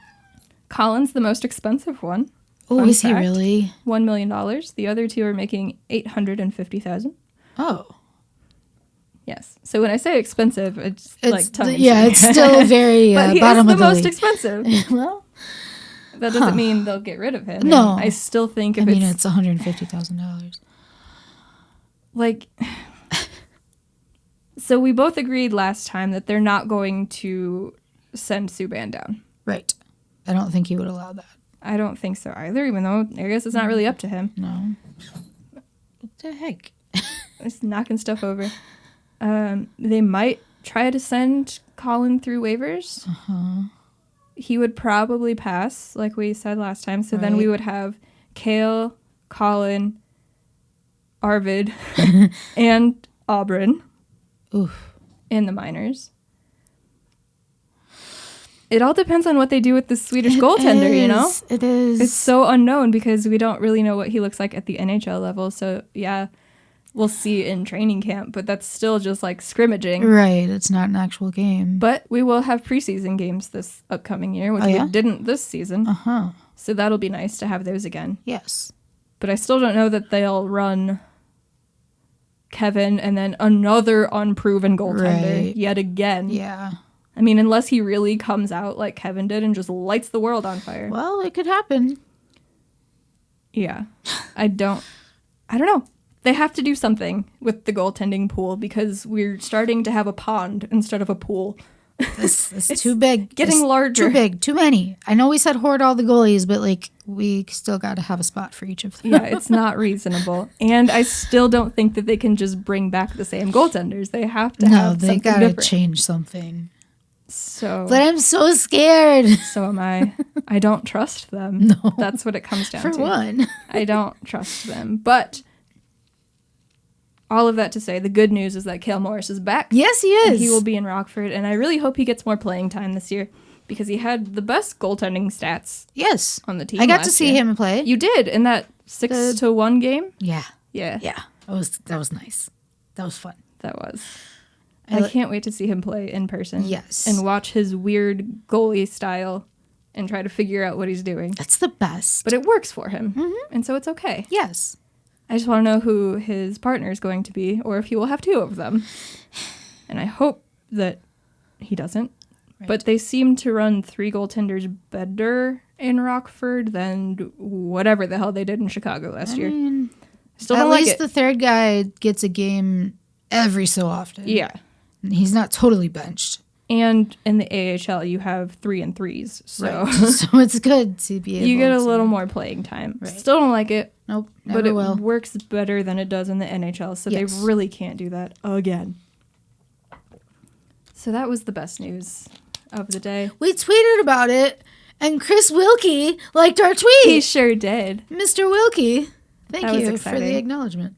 Colin's the most expensive one. Oh, is he really? $1 million. The other 2 are making $850,000. Oh. Yes. So when I say expensive, it's like tongue in cheek. Yeah, it's still very but he bottom is of the the most league. expensive. Well, that doesn't mean they'll get rid of him. No. And I still think it's $150,000. Like, so we both agreed last time that they're not going to send Subban down. Right. I don't think he would allow that. I don't think so either, even though I guess it's not really up to him. No. What the heck? Just knocking stuff over. They might try to send Colin through waivers. Uh-huh. He would probably pass, like we said last time. So then we would have CALE, Colin, Arvid, and Auburn in the minors. It all depends on what they do with the Swedish goaltender, you know? It is. It's so unknown because we don't really know what he looks like at the NHL level. So, yeah, we'll see in training camp, but that's still just like scrimmaging. Right. It's not an actual game. But we will have preseason games this upcoming year, which we didn't this season. Uh-huh. So that'll be nice to have those again. Yes. But I still don't know that they'll run Kevin and then another unproven goaltender yet again. Yeah. I mean, unless he really comes out like Kevin did and just lights the world on fire. Well, it could happen. Yeah. I don't know. They have to do something with the goaltending pool because we're starting to have a pond instead of a pool. It's too big. Getting larger. Too big. Too many. I know we said hoard all the goalies, but like we still got to have a spot for each of them. Yeah, it's not reasonable. And I still don't think that they can just bring back the same goaltenders. They have to have something different. No, they got to change something. So, but I'm so scared. So am I. I don't trust them. No. That's what it comes down to. For one. I don't trust them. But all of that to say, the good news is that CALE Morris is back. Yes, he is. And he will be in Rockford, and I really hope he gets more playing time this year because he had the best goaltending stats. Yes. On the team. I got to see him play. You did in that 6-1 game? Yeah. Yeah. Yeah. That was nice. That was fun. That was. I can't wait to see him play in person. Yes. And watch his weird goalie style and try to figure out what he's doing. That's the best. But it works for him. Mm-hmm. And so it's okay. Yes. I just want to know who his partner is going to be, or if he will have two of them. And I hope that he doesn't. Right. But they seem to run 3 goaltenders better in Rockford than whatever the hell they did in Chicago last year. Still don't like it. At least the third guy gets a game every so often. Yeah. He's not totally benched. And in the AHL, you have 3-3s. So, right. So it's good to be able to... You get a little more playing time. Right. Still don't like it. Nope, never will. But it works better than it does in the NHL, so yes. They really can't do that again. So that was the best news of the day. We tweeted about it, and Chris Wilkie liked our tweet. He sure did. Mr. Wilkie, thank you for the acknowledgement.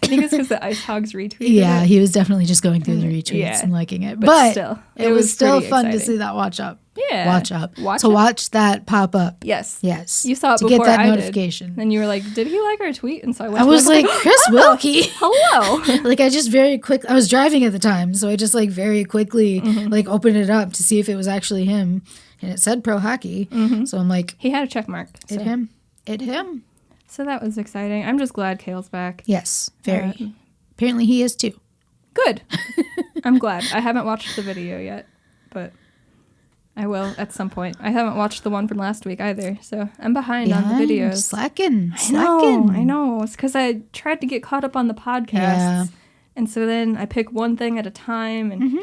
I think it's because the ICEHOGS retweeted Yeah, it. he was definitely just going through the retweets and liking it. But still, it was still fun to see that watch up. Yeah. Watch that pop up. Yes. Yes. You saw it to before get that I notification. Did. And you were like, did he like our tweet? And so I was like, Chris Wilkie. Hello. Like I just I was driving at the time, so I just like very quickly like opened it up to see if it was actually him. And it said pro hockey. Mm-hmm. So I'm like. He had a check mark. So. It him. So that was exciting. I'm just glad Cale's back. Yes. Very. Apparently he is too. Good. I'm glad. I haven't watched the video yet, but I will at some point. I haven't watched the one from last week either, so I'm behind on the videos. Slacking. I know. It's because I tried to get caught up on the podcasts, and so then I pick one thing at a time, and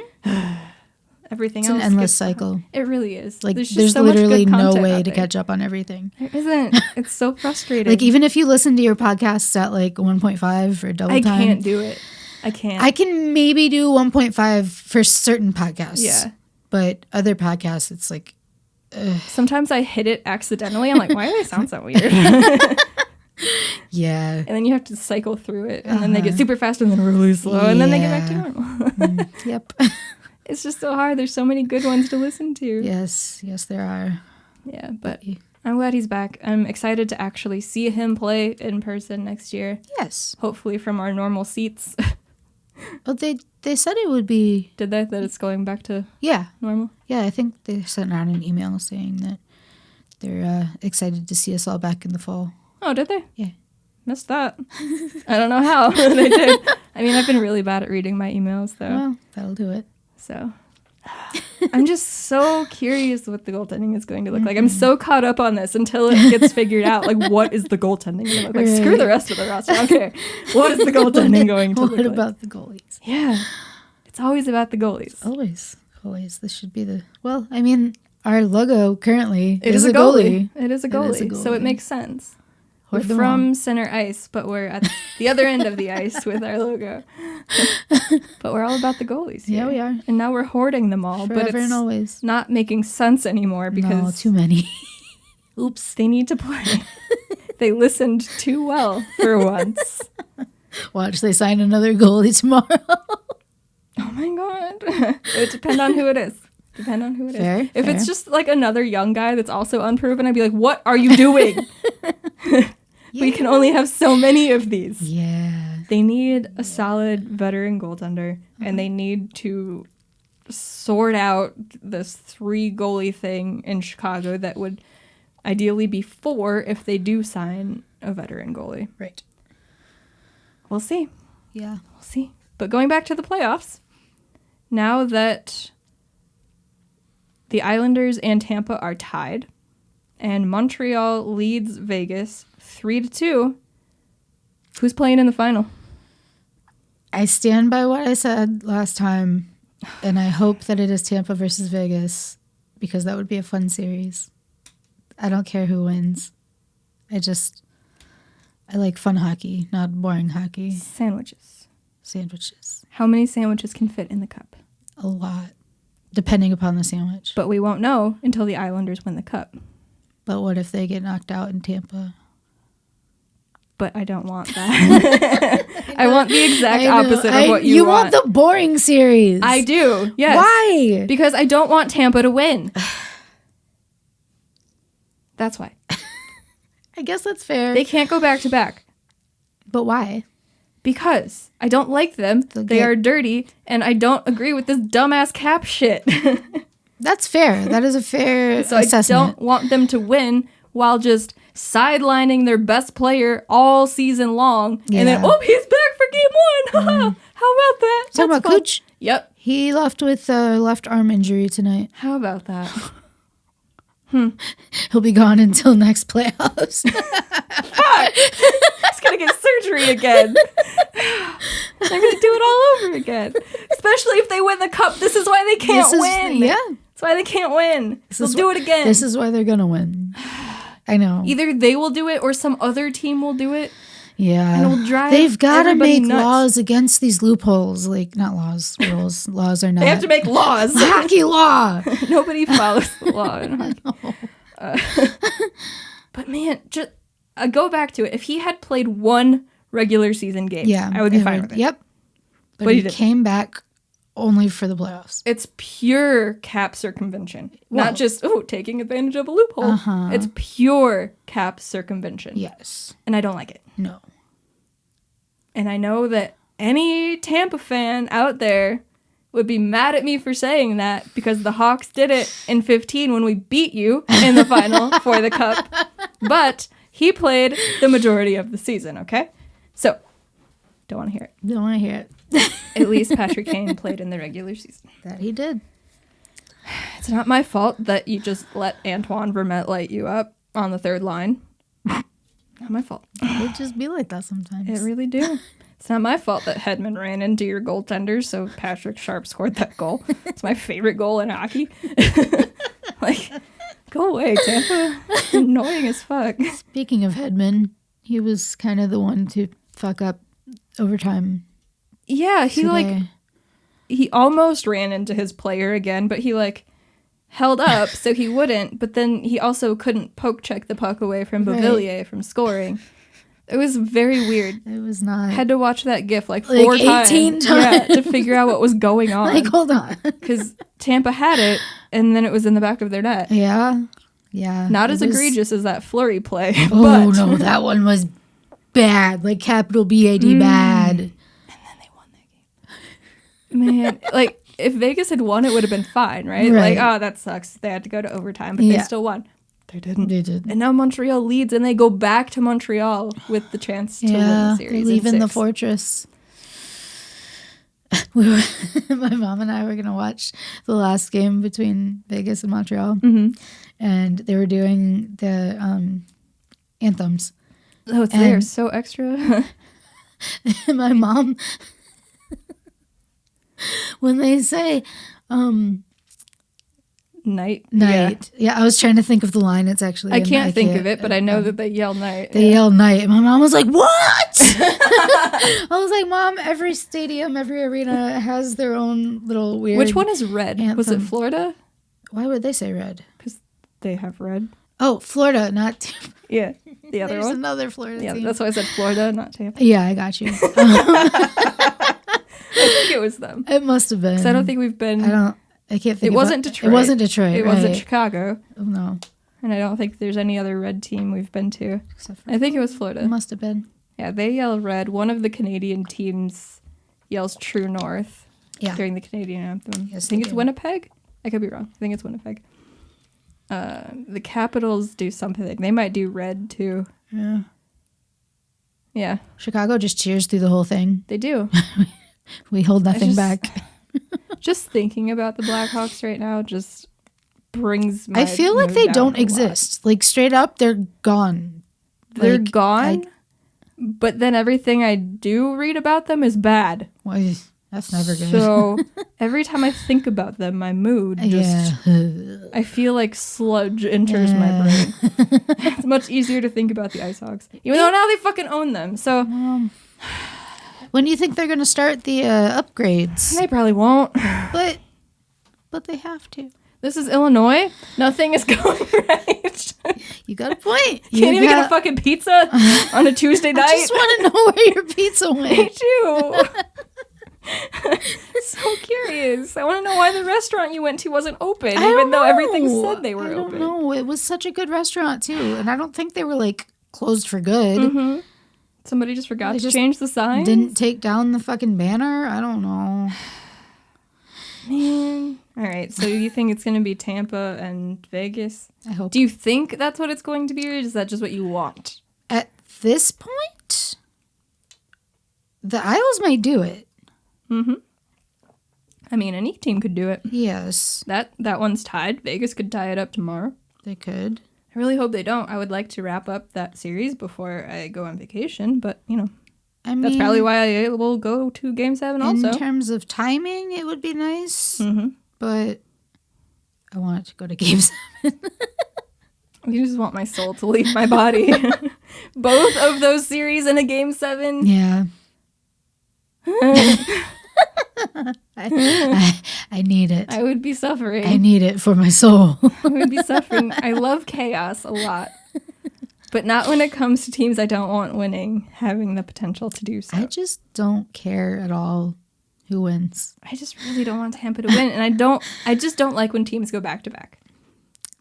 everything else. It's an endless cycle. It really is. Like there's so literally no way to catch up on everything. There isn't. It's so frustrating. Like even if you listen to your podcasts at like 1.5 or double time. I can't do it. I can't. I can maybe do 1.5 for certain podcasts. Yeah. But other podcasts, it's like... Sometimes I hit it accidentally. I'm like, why do they sound so weird? Yeah. And then you have to cycle through it. And then they get super fast and then really slow. And then they get back to normal. Yep. It's just so hard. There's so many good ones to listen to. Yes, there are. Yeah, but I'm glad he's back. I'm excited to actually see him play in person next year. Yes. Hopefully from our normal seats. Well, they said it would be... Did they? That it's going back to normal? Yeah, I think they sent out an email saying that they're excited to see us all back in the fall. Oh, did they? Yeah. Missed that. I don't know how they did. I mean, I've been really bad at reading my emails, though. Well, that'll do it. So I'm just so curious what the goaltending is going to look like. I'm so caught up on this until it gets figured out. Like, what is the goaltending going to look like? Right. Screw the rest of the roster. I don't care. What is the goaltending going to look like? What about the goalies? Yeah. It's always about the goalies. Always. This should be the... Well, I mean, our logo currently is a goalie. It is a goalie. So it makes sense. We're from center ice, but we're at the other end of the ice with our logo. But we're all about the goalies here. Yeah, we are. And now we're hoarding them all. Forever but it's and always. Not making sense anymore because... too many. Oops. They need to play. They listened too well for once. Watch, they sign another goalie tomorrow. Oh my God. It would depend on who it is. Fair. If it's just like another young guy that's also unproven, I'd be like, what are you doing? We can only have so many of these. Yeah. They need a solid veteran goaltender, and they need to sort out this 3 goalie thing in Chicago that would ideally be 4 if they do sign a veteran goalie. Right. We'll see. Yeah. We'll see. But going back to the playoffs, now that the Islanders and Tampa are tied, and Montreal leads Vegas 3-2. Who's playing in the final? I stand by what I said last time, and I hope that it is Tampa versus Vegas, because that would be a fun series. I don't care who wins. I like fun hockey, not boring hockey. Sandwiches. How many sandwiches can fit in the cup? A lot, depending upon the sandwich. But we won't know until the Islanders win the cup. But what if they get knocked out in Tampa? But I don't want that. I want the exact opposite of what you want. You want the boring series. I do, yes. Why? Because I don't want Tampa to win. That's why. I guess that's fair. They can't go back to back. But why? Because I don't like them. They are dirty, and I don't agree with this dumbass cap shit. That's fair. That is a fair assessment. I don't want them to win while just sidelining their best player all season long. Yeah. And then, he's back for game 1. How about that? Talking about Cooch? Yep. He left with a left arm injury tonight. How about that? He'll be gone until next playoffs. Fuck! He's gonna get surgery again. They're gonna do it all over again. Especially if they win the cup. This is why they can't win. Yeah. That's why they can't win. They'll do it again. This is why they're gonna win. I know. Either they will do it or some other team will do it. Yeah. And it'll drive They've got to make nuts. laws against these loopholes. Like, not laws, rules. Laws are not. They have to make laws. Hockey law. Nobody follows the law. But man, just go back to it. If he had played one regular season game, I would be fine with it. Yep. But he came back only for the playoffs. It's pure cap circumvention. Not just, taking advantage of a loophole. It's pure cap circumvention. Yes. And I don't like it. No. And I know that any Tampa fan out there would be mad at me for saying that because the Hawks did it in 2015 when we beat you in the final for the cup. But he played the majority of the season, okay? So, don't want to hear it. Don't want to hear it. At least Patrick Kane played in the regular season. That he did. It's not my fault that you just let Antoine Vermette light you up on the third line. Not my fault. It just be like that sometimes. It really do. It's not my fault that Hedman ran into your goaltender, so Patrick Sharp scored that goal. It's my favorite goal in hockey. Like, go away, Tampa. Annoying as fuck. Speaking of Hedman, he was kind of the one to fuck up overtime. Yeah, he almost ran into his player again, but he held up so he wouldn't, but then he also couldn't poke check the puck away from Beauvillier from scoring. It was very weird. It was not. I had to watch that GIF 4 times. 18 times. Yeah, to figure out what was going on. Hold on. Because Tampa had it, and then it was in the back of their net. Yeah. Yeah. Not as egregious as that Fleury play. Oh, no, that one was bad. Capital B-A-D, bad. And then they won that game. Man, if Vegas had won, it would have been fine, right? That sucks. They had to go to overtime, but they still won. They didn't. They did. And now Montreal leads, and they go back to Montreal with the chance to win the series. They leave in the fortress. My mom and I were going to watch the last game between Vegas and Montreal, and they were doing the anthems. Oh, they're so extra. My mom, when they say night. Yeah, I was trying to think of the line. It's actually I can't think of it, but I know that they yell night. They yell night. And my mom was like, what? I was like, Mom, every stadium, every arena has their own little weird Which one is red? Anthem. Was it Florida? Why would they say red? Because they have red. Oh, Florida, not Tampa. Yeah, the other There's one. another Florida team. That's why I said Florida, not Tampa. Yeah, I got you. I think it was them. It must have been. Because I don't think we've been. I can't think. It wasn't Detroit. It wasn't Detroit. It wasn't Chicago. Oh, no. And I don't think there's any other red team we've been to. Except for I think it was Florida. It must have been. Yeah, they yell red. One of the Canadian teams yells True North during the Canadian anthem. Yes, I think it's Winnipeg. I could be wrong. I think it's Winnipeg. The Capitals do something. They might do red too. Yeah. Yeah. Chicago just cheers through the whole thing. They do. We hold nothing back. Just thinking about the Blackhawks right now just brings my I feel like they don't exist. Straight up, they're gone. They're gone, but then everything I do read about them is bad. Well, that's never good. So every time I think about them, my mood just... I feel like sludge enters my brain. It's much easier to think about the IceHOGs. Even though now they fucking own them, so... When do you think they're going to start the upgrades? They probably won't. But they have to. This is Illinois. Nothing is going right. You got a point. You can't even get a fucking pizza on a Tuesday night. I just want to know where your pizza went. Me too. So curious. I want to know why the restaurant you went to wasn't open, even though everything said they were open. I don't know. It was such a good restaurant, too. And I don't think they were, like, closed for good. Mm-hmm. Somebody just forgot to change the sign. Didn't take down the fucking banner. I don't know. Man. All right. So you think it's going to be Tampa and Vegas? I hope. Do you think that's what it's going to be, or is that just what you want? At this point, the Isles might do it. Mm-hmm. I mean, any team could do it. Yes. That one's tied. Vegas could tie it up tomorrow. They could. I really hope they don't. I would like to wrap up that series before I go on vacation, but, you know, that's probably why I will go to Game 7 also. In terms of timing, it would be nice, mm-hmm. but I want it to go to Game 7. You just want my soul to leave my body. Both of those series in a Game 7? Yeah. I need it. I would be suffering. I need it for my soul. I would be suffering. I love chaos a lot. But not when it comes to teams I don't want winning, having the potential to do so. I just don't care at all who wins. I just really don't want Tampa to win. And I just don't like when teams go back to back.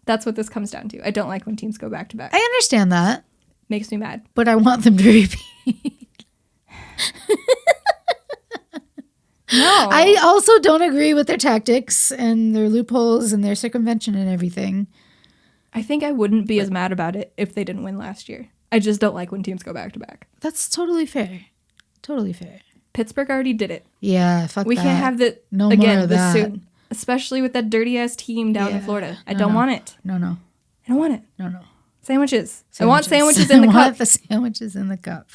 That's what this comes down to. I don't like when teams go back to back. I understand that. Makes me mad. But I want them to repeat. No. I also don't agree with their tactics and their loopholes and their circumvention and everything. I think I wouldn't be as mad about it if they didn't win last year. I just don't like when teams go back to back. That's totally fair. Totally fair. Pittsburgh already did it. Yeah, fuck we that. Can't have that no again more of this that. soon. Especially with that dirty ass team down in Florida. I don't want it. No. I don't want it. No. Sandwiches. I want sandwiches in the cup. I want the sandwiches in the cup.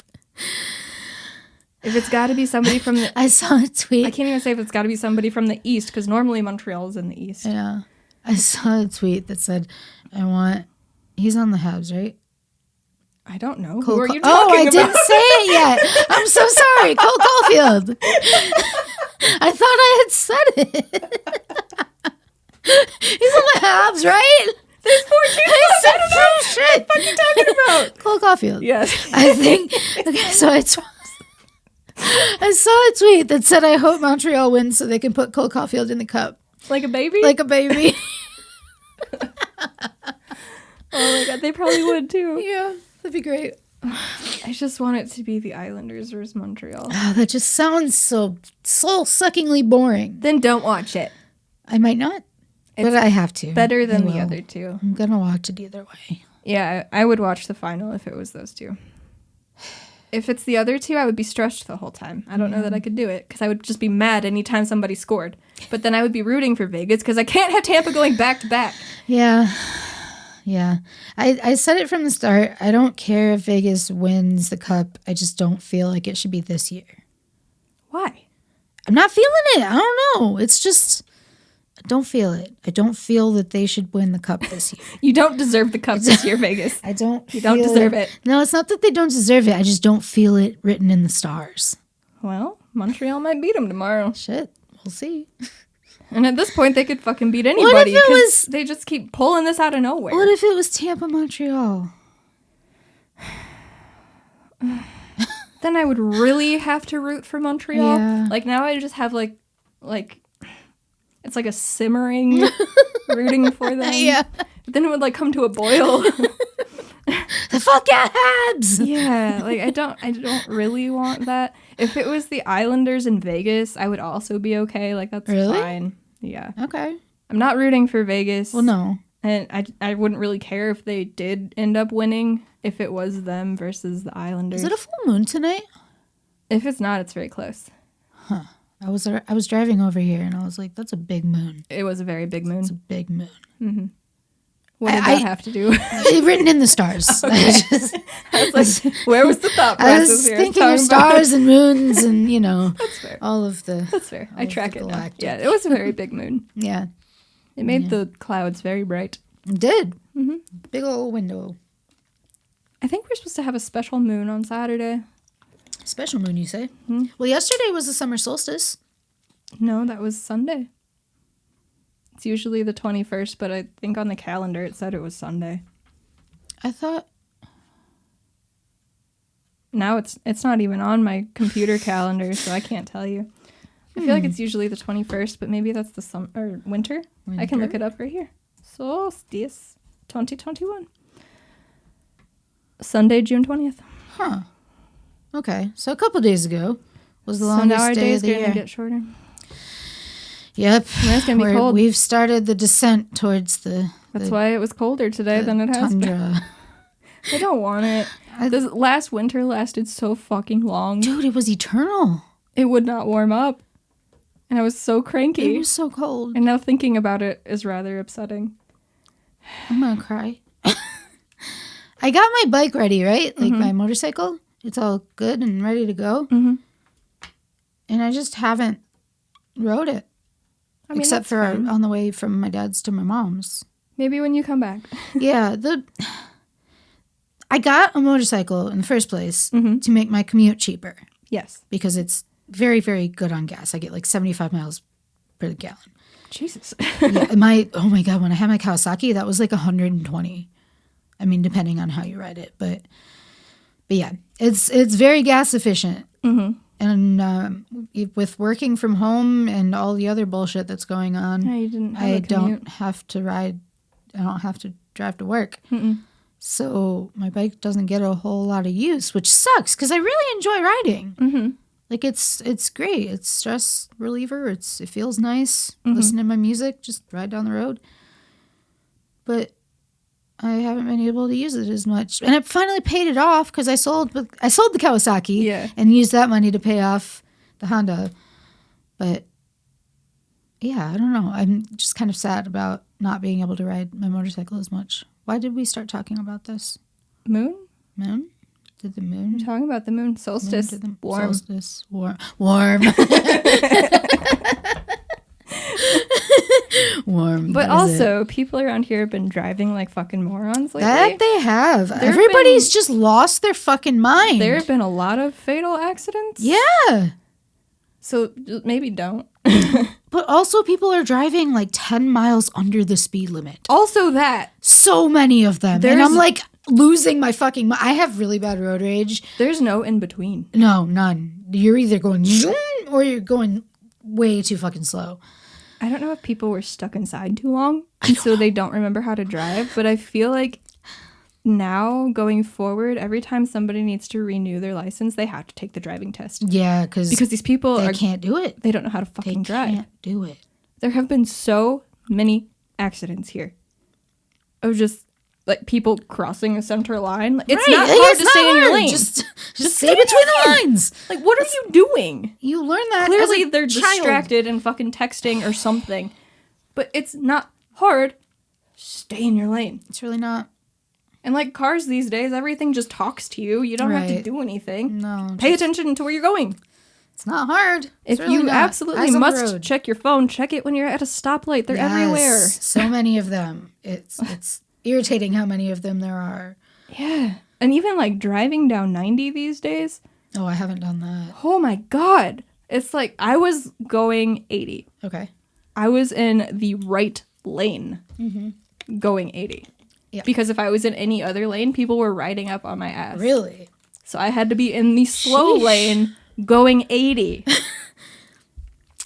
If it's got to be somebody from the... I saw a tweet. I can't even say if it's got to be somebody from the East, because normally Montreal is in the East. Yeah. I saw a tweet that said, he's on the Habs, right? I don't know. Who are you talking about? Didn't say it yet. I'm so sorry. Cole Caulfield. I thought I had said it. He's on the Habs, right? There's 4 teams. I said some shit. What are you talking about? Cole Caulfield. Yes. I think... Okay, so I saw a tweet that said, I hope Montreal wins so they can put Cole Caulfield in the cup. Like a baby? Like a baby. Oh my god, they probably would too. Yeah, that'd be great. I just want it to be the Islanders versus Montreal. That just sounds so soul-suckingly boring. Then don't watch it. I might not, but I have to. Better than the other two. I'm going to watch it either way. Yeah, I would watch the final if it was those two. If it's the other two, I would be stressed the whole time. I don't know that I could do it because I would just be mad anytime somebody scored. But then I would be rooting for Vegas because I can't have Tampa going back to back. Yeah. I said it from the start. I don't care if Vegas wins the cup. I just don't feel like it should be this year. Why? I'm not feeling it. I don't know. It's just... I don't feel it. I don't feel that they should win the cup this year. You don't deserve the cup this year, Vegas. I don't. You don't deserve it. No, it's not that they don't deserve it. I just don't feel it written in the stars. Well, Montreal might beat them tomorrow. Shit, we'll see. And at this point, they could fucking beat anybody because they just keep pulling this out of nowhere. What if it was Tampa, Montreal? Then I would really have to root for Montreal. Yeah. Like now, I just have like. It's like a simmering rooting for them. Yeah. But then it would like come to a boil. The fuck yeah, Habs! Yeah, like I don't really want that. If it was the Islanders in Vegas, I would also be okay. Like that's fine. Yeah. Okay. I'm not rooting for Vegas. Well, no. And I wouldn't really care if they did end up winning if it was them versus the Islanders. Is it a full moon tonight? If it's not, it's very close. Huh. I was driving over here and I was like, that's a big moon. It was a very big moon. It's a big moon. Mm-hmm. What did that have to do? Written in the stars. Okay. I was like, where was the thought process here? I was thinking of stars and moons and, That's fair. all of the... That's fair. I track it now. Yeah, it was a very big moon. Yeah. It made the clouds very bright. It did. Mm-hmm. Big old window. I think we're supposed to have a special moon on Saturday. Special moon, you say? Mm-hmm. Well, yesterday was the summer solstice. No, that was Sunday. It's usually the 21st, but I think on the calendar it said it was Sunday. I thought... Now it's not even on my computer calendar, so I can't tell you. I feel like it's usually the 21st, but maybe that's the summer or winter. I can look it up right here. Solstice 2021. Sunday, June 20th. Huh. Okay. So a couple days ago was the longest day of the year. Going to get shorter. Yep. It's going to be cold. We've started the descent towards the... That's why it was colder today than it has been. I don't want it. This last winter lasted so fucking long. Dude, it was eternal. It would not warm up. And I was so cranky. It was so cold. And now thinking about it is rather upsetting. I'm going to cry. I got my bike ready, right? Like my motorcycle. It's all good and ready to go. Mm-hmm. And I just haven't rode it. I mean, except for on the way from my dad's to my mom's. Maybe when you come back. Yeah. I got a motorcycle in the first place to make my commute cheaper. Yes. Because it's very, very good on gas. I get like 75 miles per gallon. Jesus. Yeah, oh my God, when I had my Kawasaki, that was like 120. I mean, depending on how you ride it. But yeah, it's very gas efficient. Mm-hmm. And with working from home and all the other bullshit that's going on, I don't have to ride. I don't have to drive to work. Mm-mm. So my bike doesn't get a whole lot of use, which sucks because I really enjoy riding. Mm-hmm. Like it's great. It's stress reliever. It feels nice. Listen to my music, just ride down the road. But I haven't been able to use it as much. And I finally paid it off because I sold the Kawasaki and used that money to pay off the Honda. But yeah, I don't know. I'm just kind of sad about not being able to ride my motorcycle as much. Why did we start talking about this? Moon? Did the moon? We're talking about the moon. Solstice. Warm. Solstice. Warm. Warm. But also, people around here have been driving like fucking morons lately. That they have. Everybody's just lost their fucking mind. There have been a lot of fatal accidents. Yeah. So maybe don't. But also people are driving like 10 miles under the speed limit. Also that. So many of them. And I'm like losing my fucking mind. I have really bad road rage. There's no in between. No, none. You're either going zoom or you're going way too fucking slow. I don't know if people were stuck inside too long, so they don't remember how to drive. But I feel like now going forward, every time somebody needs to renew their license, they have to take the driving test. Yeah, because these people can't do it. They don't know how to fucking drive. They can't do it. There have been so many accidents here of just like people crossing a center line. It's not hard to stay in your lane. Just stay between the lines. Like, what are you doing? You learn that. Clearly, they're distracted and fucking texting or something. But it's not hard. Stay in your lane. It's really not. And like cars these days, everything just talks to you. You don't have to do anything. No. Pay attention to where you're going. It's not hard. If you absolutely must check your phone, check it when you're at a stoplight. They're everywhere. So many of them. It's irritating how many of them there are. Yeah. And even like driving down 90 these days. Oh, I haven't done that. Oh my God. It's like I was going 80. Okay. I was in the right lane going 80. Yeah. Because if I was in any other lane, people were riding up on my ass. Really? So I had to be in the slow lane going 80.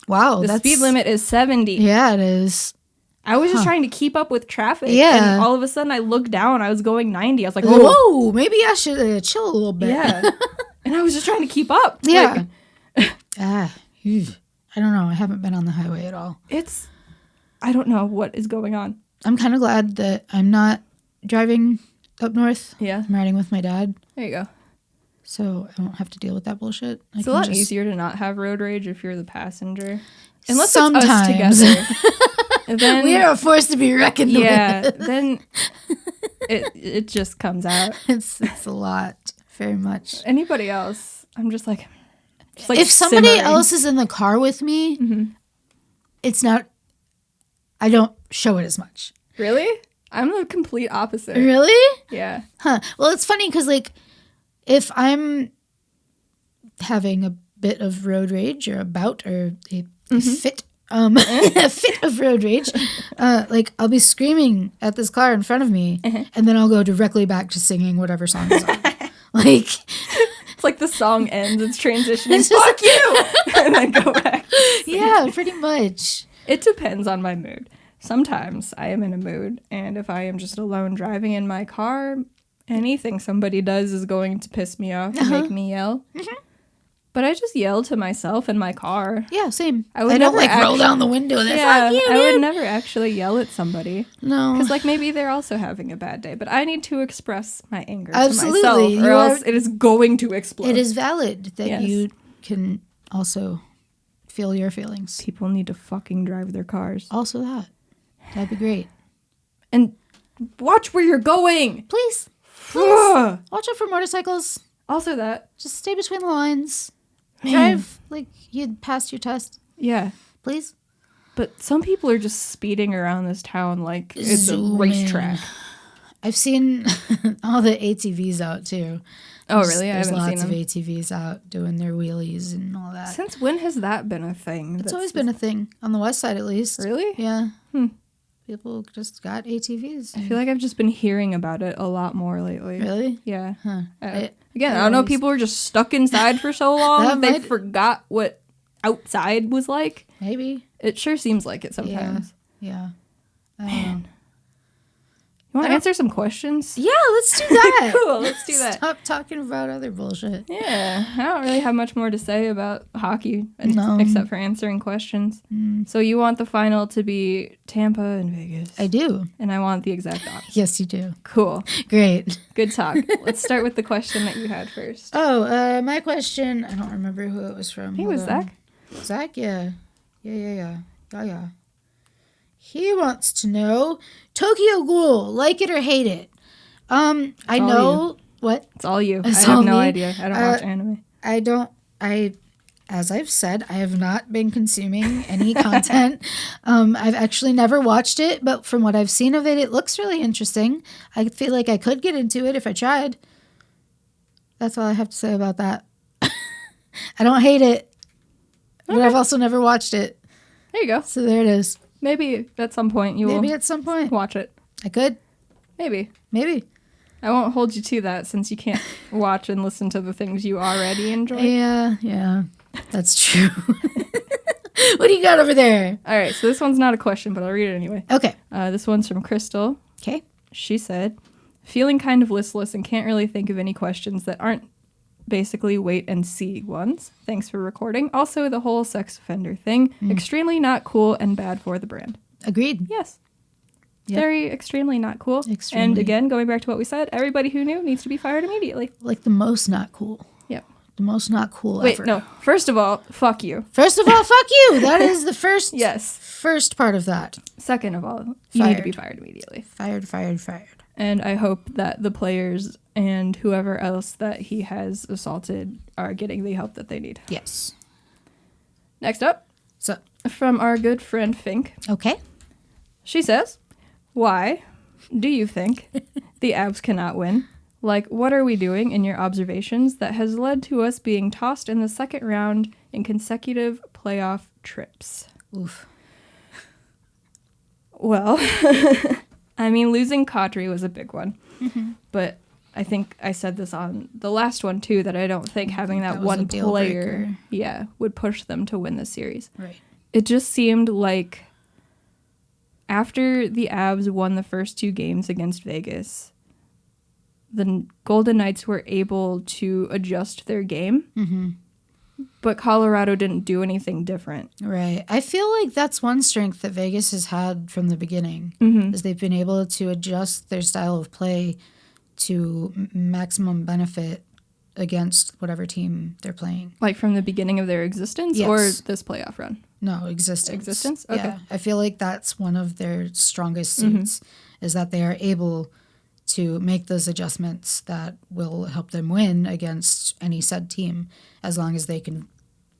Wow. The speed limit is 70. Yeah, it is. I was just trying to keep up with traffic. Yeah. And all of a sudden I looked down. I was going 90. I was like, whoa, maybe I should chill a little bit. Yeah. And I was just trying to keep up. Yeah. I don't know. I haven't been on the highway at all. I don't know what is going on. I'm kind of glad that I'm not driving up north. Yeah. I'm riding with my dad. There you go. So I won't have to deal with that bullshit. It's a lot easier to not have road rage if you're the passenger. Unless sometimes. It's us together. Then, we are a force to be reckoned with. Yeah, then it just comes out. It's a lot, very much. Anybody else, I'm just like if somebody else is in the car with me, it's not, I don't show it as much. Really? I'm the complete opposite. Really? Yeah. Huh. Well, it's funny because like if I'm having a bit of road rage or a bout or a fit a fit of road rage, like I'll be screaming at this car in front of me and then I'll go directly back to singing whatever song is on. Like It's like the song ends, it's transitioning, fuck you! And then go back. Yeah, pretty much. It depends on my mood. Sometimes I am in a mood, and if I am just alone driving in my car, anything somebody does is going to piss me off and make me yell. But I just yell to myself in my car. Yeah, same. I don't roll down the window. Yeah, I would never actually yell at somebody. No. Because like maybe they're also having a bad day. But I need to express my anger Absolutely. to myself, or else it is going to explode. It is valid that you can also feel your feelings. People need to fucking drive their cars. Also that. That'd be great. And watch where you're going. Please. Watch out for motorcycles. Also that. Just stay between the lines. Drive like you'd passed your test. Yeah. Please. But some people are just speeding around this town like it's a racetrack. I've seen all the ATVs out too. Oh, really? I haven't seen them. There's lots of ATVs out doing their wheelies and all that. Since when has that been a thing? It's always been a thing. On the west side, at least. Really? Yeah. People just got ATVs. I feel like I've just been hearing about it a lot more lately. Really? Yeah. Huh. I don't know. People were just stuck inside for so long that they forgot what outside was like. Maybe. It sure seems like it sometimes. Yeah. Man. You want to answer some questions? Yeah, let's do that. Cool, let's do that. Stop talking about other bullshit. Yeah, I don't really have much more to say about hockey except for answering questions. So you want the final to be Tampa and Vegas. I do. And I want the exact opposite. Yes, you do. Cool. Great. Good talk. Let's start with the question that you had first. Oh, my question, I don't remember who it was from. Hey, it was Zach. Zach, yeah. Yeah. He wants to know, Tokyo Ghoul, like it or hate it? I know... What? It's all you. It's I have all no me. idea. I don't watch anime. As I've said, I have not been consuming any content. I've actually never watched it, but from what I've seen of it, it looks really interesting. I feel like I could get into it if I tried. That's all I have to say about that. I don't hate it, but I've also never watched it. There you go. So there it is. Maybe at some point you will watch it. I could. Maybe. I I won't hold you to that since you can't watch and listen to the things you already enjoy. Yeah. That's true. What do you got over there? All right, so this one's not a question, but I'll read it anyway. Okay. This one's from Crystal. Okay. She said, feeling kind of listless and can't really think of any questions that aren't basically wait and see ones. Thanks for recording. Also, the whole sex offender thing, extremely not cool and bad for the brand. Agreed. Yes. Yep. Very extremely not cool. Extremely. And again, going back to what we said, everybody who knew needs to be fired immediately. Like the most not cool. Yep. The most not cool Wait, ever. no. First of all, fuck you. First of all, fuck you. That is the first. Yes. First part of that. Second of all, you need to be fired immediately. Fired. And I hope that the players and whoever else that he has assaulted are getting the help that they need. Yes. Next up, So. from our good friend Fink. Okay. She says, why do you think the Avs cannot win? Like, what are we doing in your observations that has led to us being tossed in the second round in consecutive playoff trips? Oof. Well, I mean, losing Kadri was a big one. Mm-hmm. But I think I said this on the last one, too, that I don't think having that one player would push them to win the series. Right. It just seemed like after the Avs won the first two games against Vegas, the Golden Knights were able to adjust their game. Mm-hmm. But Colorado didn't do anything different. Right. I feel like that's one strength that Vegas has had from the beginning, is they've been able to adjust their style of play to maximum benefit against whatever team they're playing. Like from the beginning of their existence or this playoff run? No, existence. Existence? Okay. Yeah. I feel like that's one of their strongest suits, is that they are able to make those adjustments that will help them win against any said team, as long as they can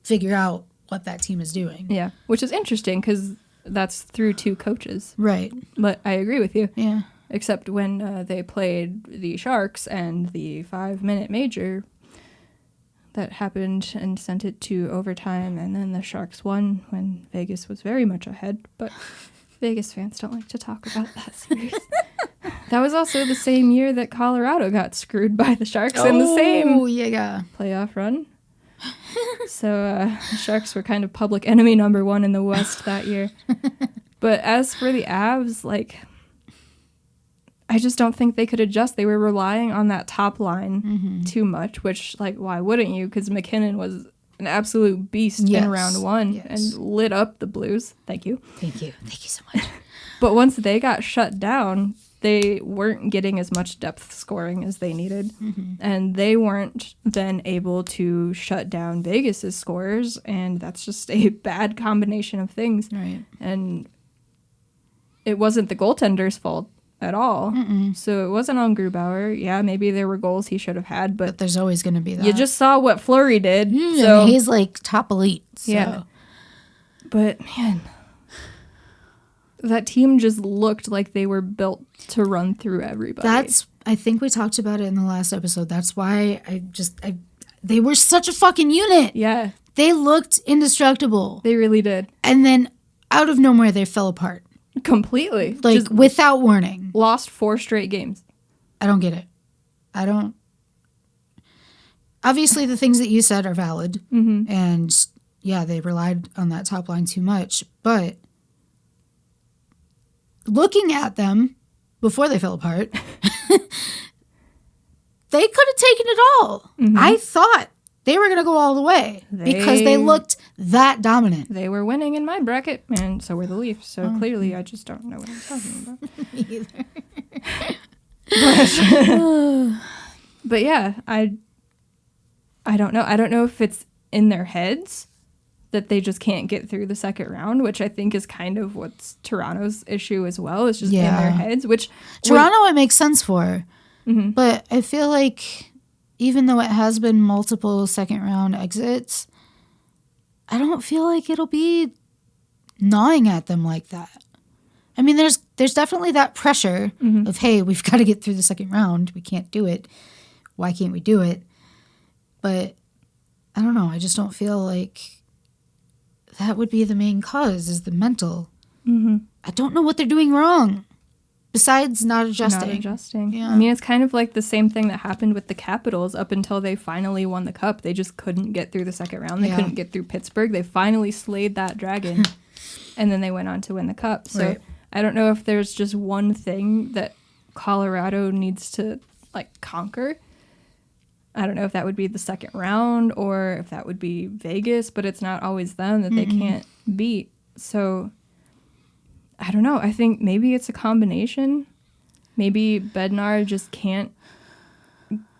figure out what that team is doing. Yeah, which is interesting because that's through two coaches. Right. But I agree with you. Yeah. Except when they played the Sharks and the 5-minute major, that happened and sent it to overtime, and then the Sharks won when Vegas was very much ahead. But Vegas fans don't like to talk about that series. That was also the same year that Colorado got screwed by the Sharks in the same playoff run. So the Sharks were kind of public enemy number one in the West that year. But as for the Avs, like, I just don't think they could adjust. They were relying on that top line too much, which, like, why wouldn't you? Because McKinnon was an absolute beast in round one and lit up the Blues. Thank you. Thank you so much. But once they got shut down, they weren't getting as much depth scoring as they needed. And they weren't then able to shut down Vegas's scorers. And that's just a bad combination of things. Right. And it wasn't the goaltender's fault at all. So it wasn't on Grubauer. Yeah, maybe there were goals he should have had, but there's always going to be that. You just saw what Fleury did. So he's like top elite. So. Yeah. But man, that team just looked like they were built to run through everybody. I think we talked about it in the last episode. That's why they were such a fucking unit. Yeah. They looked indestructible. They really did. And then out of nowhere, they fell apart. Completely. Like, just without warning. Lost 4 straight games. I don't get it. Obviously, the things that you said are valid. And, yeah, they relied on that top line too much. But looking at them before they fell apart, they could have taken it all. I thought they were going to go all the way because they looked that dominant. They were winning in my bracket, and so were the Leafs. So clearly, I just don't know what I'm talking about. Me either. But yeah, I don't know. I don't know if it's in their heads that they just can't get through the second round, which I think is kind of what's Toronto's issue as well. It's just in their heads, which Toronto it makes sense for. But I feel like even though it has been multiple second round exits, I don't feel like it'll be gnawing at them like that. I mean, there's definitely that pressure of, hey, we've got to get through the second round. We can't do it. Why can't we do it? But I don't know. I just don't feel like that would be the main cause, is the mental. I don't know what they're doing wrong besides not adjusting. Yeah. I mean, it's kind of like the same thing that happened with the Capitals up until they finally won the Cup. They just couldn't get through the second round. They couldn't get through Pittsburgh. They finally slayed that dragon, and then they went on to win the Cup. So I don't know if there's just one thing that Colorado needs to, like, conquer. I don't know if that would be the second round or if that would be Vegas, but it's not always them that they can't beat. So I don't know. I think maybe it's a combination. Maybe Bednar just can't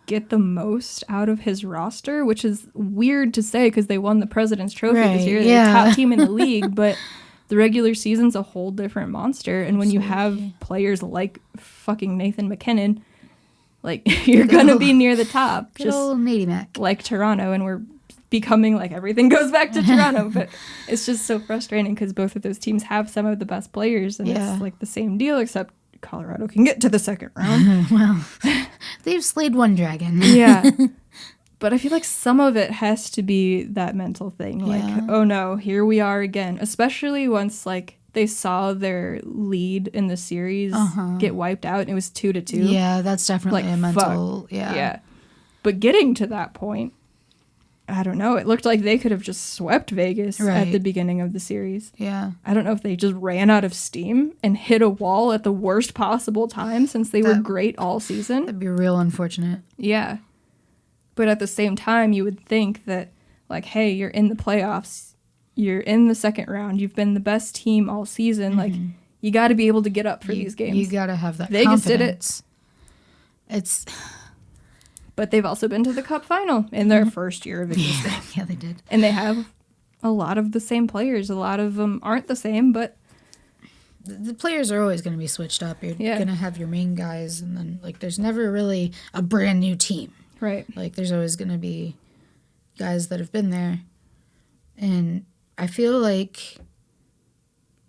get the most out of his roster, which is weird to say because they won the President's Trophy this year. They're the top team in the league, but the regular season's a whole different monster. And when you have players like fucking Nathan McKinnon, like, you're going to be near the top. Good old Nady Mac. Like Toronto, and we're becoming like everything goes back to Toronto. But it's just so frustrating because both of those teams have some of the best players, and it's like the same deal, except Colorado can get to the second round. Well, they've slayed one dragon. Yeah. But I feel like some of it has to be that mental thing. Like, oh no, here we are again. Especially once, like, they saw their lead in the series get wiped out, and it was 2-2. Yeah, that's definitely like, a mental. Yeah. But getting to that point, I don't know. It looked like they could have just swept Vegas at the beginning of the series. Yeah. I don't know if they just ran out of steam and hit a wall at the worst possible time since they were great all season. That'd be real unfortunate. Yeah. But at the same time, you would think that, like, hey, you're in the playoffs. You're in the second round. You've been the best team all season. Like, you got to be able to get up for these games. You got to have that Vegas confidence. Did it. But they've also been to the Cup final in their first year of existence. Yeah, they did. And they have a lot of the same players. A lot of them aren't the same, but the players are always going to be switched up. You're going to have your main guys, and then, like, there's never really a brand new team. Right. Like, there's always going to be guys that have been there. And I feel like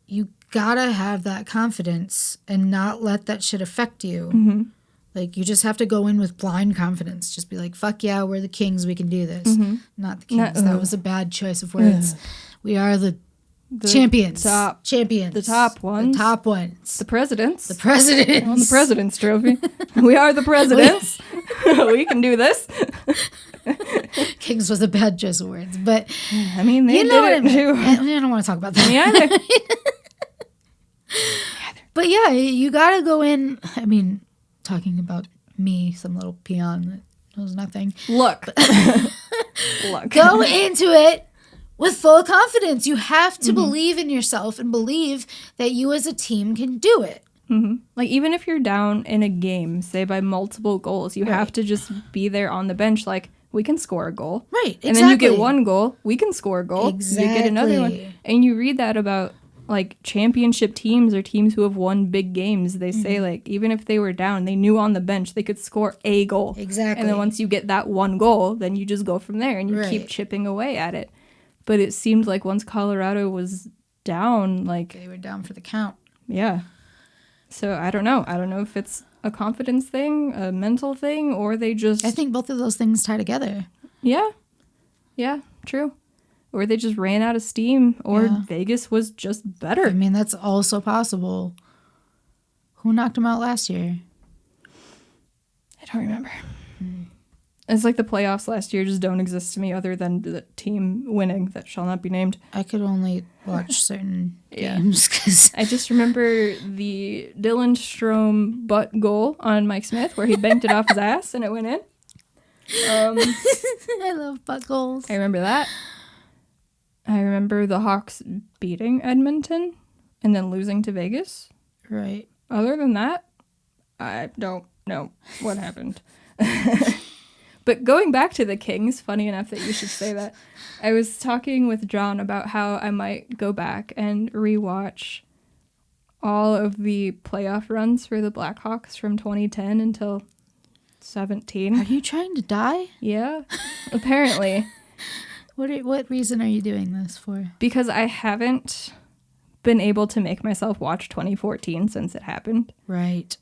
you gotta have that confidence and not let that shit affect you. Like, you just have to go in with blind confidence. Just be like, fuck yeah, we're the Kings, we can do this. Not the Kings. That was a bad choice of words. We are the Champions. The top ones. The presidents. The presidents. On the president's trophy. We are the presidents. We can do this. Kings was a bad choice of words, but I mean, they did it too. I don't want to talk about that. Me either. But yeah, you gotta go in. I mean, talking about me, some little peon that knows nothing. Look. Go into it with full confidence. You have to believe in yourself and believe that you as a team can do it. Mm-hmm. Like, even if you're down in a game, say by multiple goals, you have to just be there on the bench. Like, we can score a goal. Right, exactly. And then you get one goal, we can score a goal. Exactly. You get another one. And you read that about, like, championship teams or teams who have won big games. They say, like, even if they were down, they knew on the bench they could score a goal. Exactly. And then once you get that one goal, then you just go from there and you keep chipping away at it. But it seemed like once Colorado was down, like... They were down for the count. Yeah. So I don't know. I don't know if it's a confidence thing, a mental thing, or they just... I think both of those things tie together. Yeah. Yeah, true. Or they just ran out of steam, or Vegas was just better. I mean, that's also possible. Who knocked them out last year? I don't remember. It's like the playoffs last year just don't exist to me other than the team winning that shall not be named. I could only watch certain games. Cause I just remember the Dylan Strome butt goal on Mike Smith where he banked it off his ass and it went in. I love butt goals. I remember that. I remember the Hawks beating Edmonton and then losing to Vegas. Right. Other than that, I don't know what happened. But going back to the Kings, funny enough that you should say that, I was talking with John about how I might go back and rewatch all of the playoff runs for the Blackhawks from 2010 until 17. Are you trying to die? Yeah, apparently. What reason are you doing this for? Because I haven't been able to make myself watch 2014 since it happened. Right.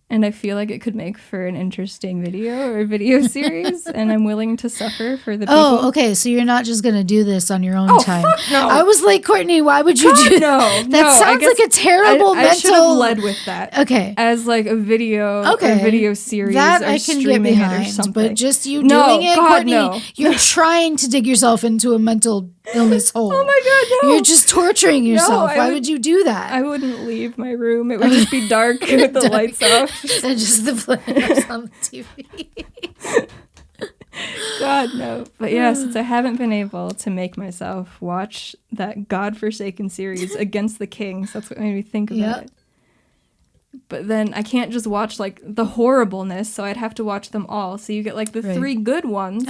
And I feel like it could make for an interesting video or video series, and I'm willing to suffer for the people. Oh, okay. So you're not just going to do this on your own time. Fuck no. I was like, Courtney, why would you do that? That sounds like a terrible mental... I should have led with that. Okay. As like a video or video series that or I can get streaming it or behind, something. but just you doing it, Courtney, you're trying to dig yourself into a mental illness hole. Oh my God, no. You're just torturing yourself. Why would you do that? I wouldn't leave my room. It would just be dark with the lights off. And just the flares on the TV. God, no. But yeah, since I haven't been able to make myself watch that godforsaken series against the Kings, that's what made me think about it. But then I can't just watch like the horribleness, so I'd have to watch them all. So you get like the three good ones.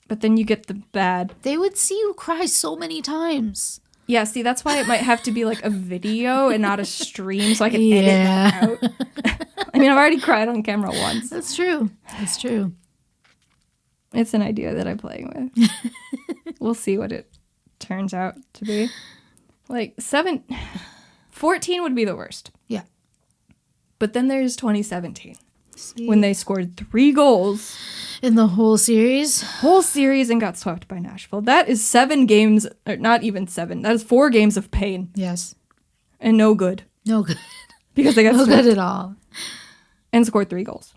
But then you get the bad. They would see you cry so many times. Yeah, see, that's why it might have to be like a video and not a stream so I can edit that out. I mean, I've already cried on camera once. That's true. That's true. It's an idea that I'm playing with. We'll see what it turns out to be. Like 14 would be the worst. Yeah. But then there's 2017. When they scored 3 goals. In the whole series? Whole series and got swept by Nashville. That is 7 games, or not even 7. That is 4 games of pain. Yes. And no good. No good. Because they got no swept. good at all. And scored 3 goals.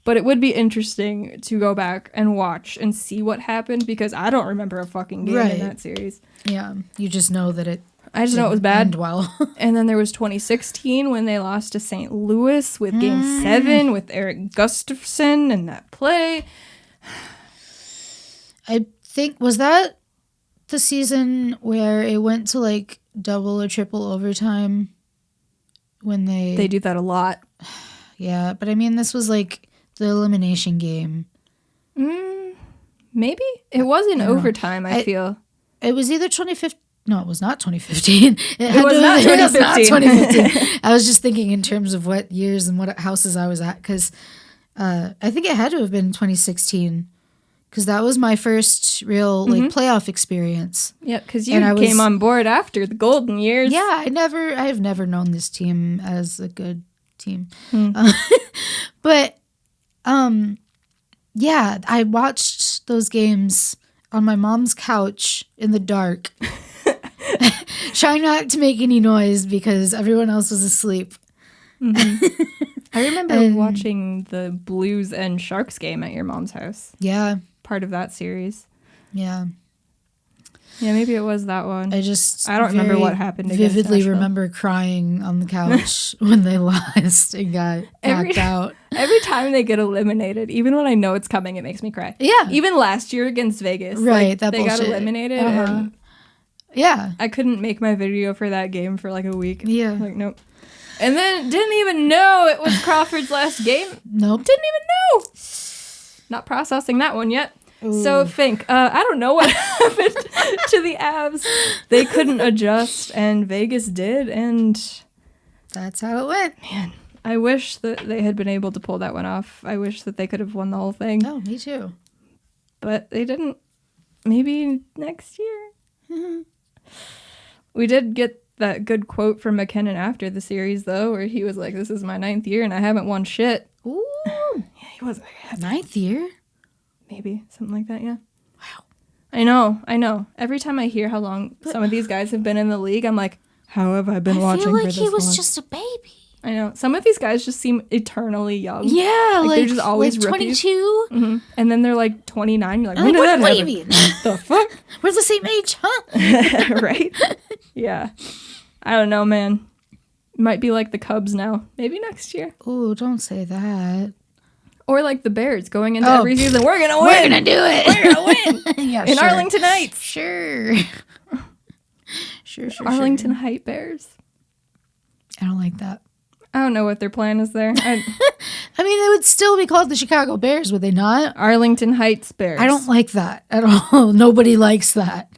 But it would be interesting to go back and watch and see what happened because I don't remember a fucking game in that series. Yeah. You just know that it I just know it was bad. Well. And then there was 2016 when they lost to St. Louis with Game 7 with Eric Gustafsson and that play. I think, was that the season where it went to like double or triple overtime? When they do that a lot. Yeah, but I mean, this was like the elimination game. Maybe? It was in overtime, I feel. It was either 2015. No, it was not 2015. It was not 2015. I was just thinking in terms of what years and what houses I was at, because I think it had to have been 2016, because that was my first real like playoff experience. Yeah, because you came on board after the golden years. Yeah, I have never known this team as a good team, but yeah, I watched those games on my mom's couch in the dark. Try not to make any noise because everyone else was asleep. Mm-hmm. I remember watching the Blues and Sharks game at your mom's house. Yeah. Part of that series. Yeah. Yeah, maybe it was that one. I don't remember what happened. Vividly remember crying on the couch when they lost and got knocked out. Every time they get eliminated, even when I know it's coming, it makes me cry. Yeah. Even last year against Vegas. Right, like, that they bullshit. got eliminated. And yeah. I couldn't make my video for that game for like a week. Yeah. Like, nope. And then didn't even know it was Crawford's last game. Nope. Didn't even know. Not processing that one yet. Ooh. So Fink, I don't know what happened to the Avs. They couldn't adjust, and Vegas did, and that's how it went. Man, I wish that they had been able to pull that one off. I wish that they could have won the whole thing. Oh, me too. But they didn't. Maybe next year. Mm-hmm. We did get that good quote from McKinnon after the series, though, where he was like, "This is my 9th year, and I haven't won shit." Ooh. Yeah, he was. 9th year? Maybe. Something like that, yeah. Wow. I know. Every time I hear how long some of these guys have been in the league, I'm like, how have I been watching for this long? I feel like he was just a baby. I know. Some of these guys just seem eternally young. Yeah, like they're just always like 22. Mm-hmm. And then they're like 29. You're like, when did that happen? The fuck? We're the same age, huh? Right? Yeah. I don't know, man. Might be like the Cubs now. Maybe next year. Oh, don't say that. Or like the Bears going into every season. We're going to win. We're going to do it. We're going to win. Yeah, in Arlington Heights. Sure. Arlington Heights Bears. I don't like that. I don't know what their plan is there. I mean, they would still be called the Chicago Bears, would they not? Arlington Heights Bears. I don't like that at all. Nobody likes that.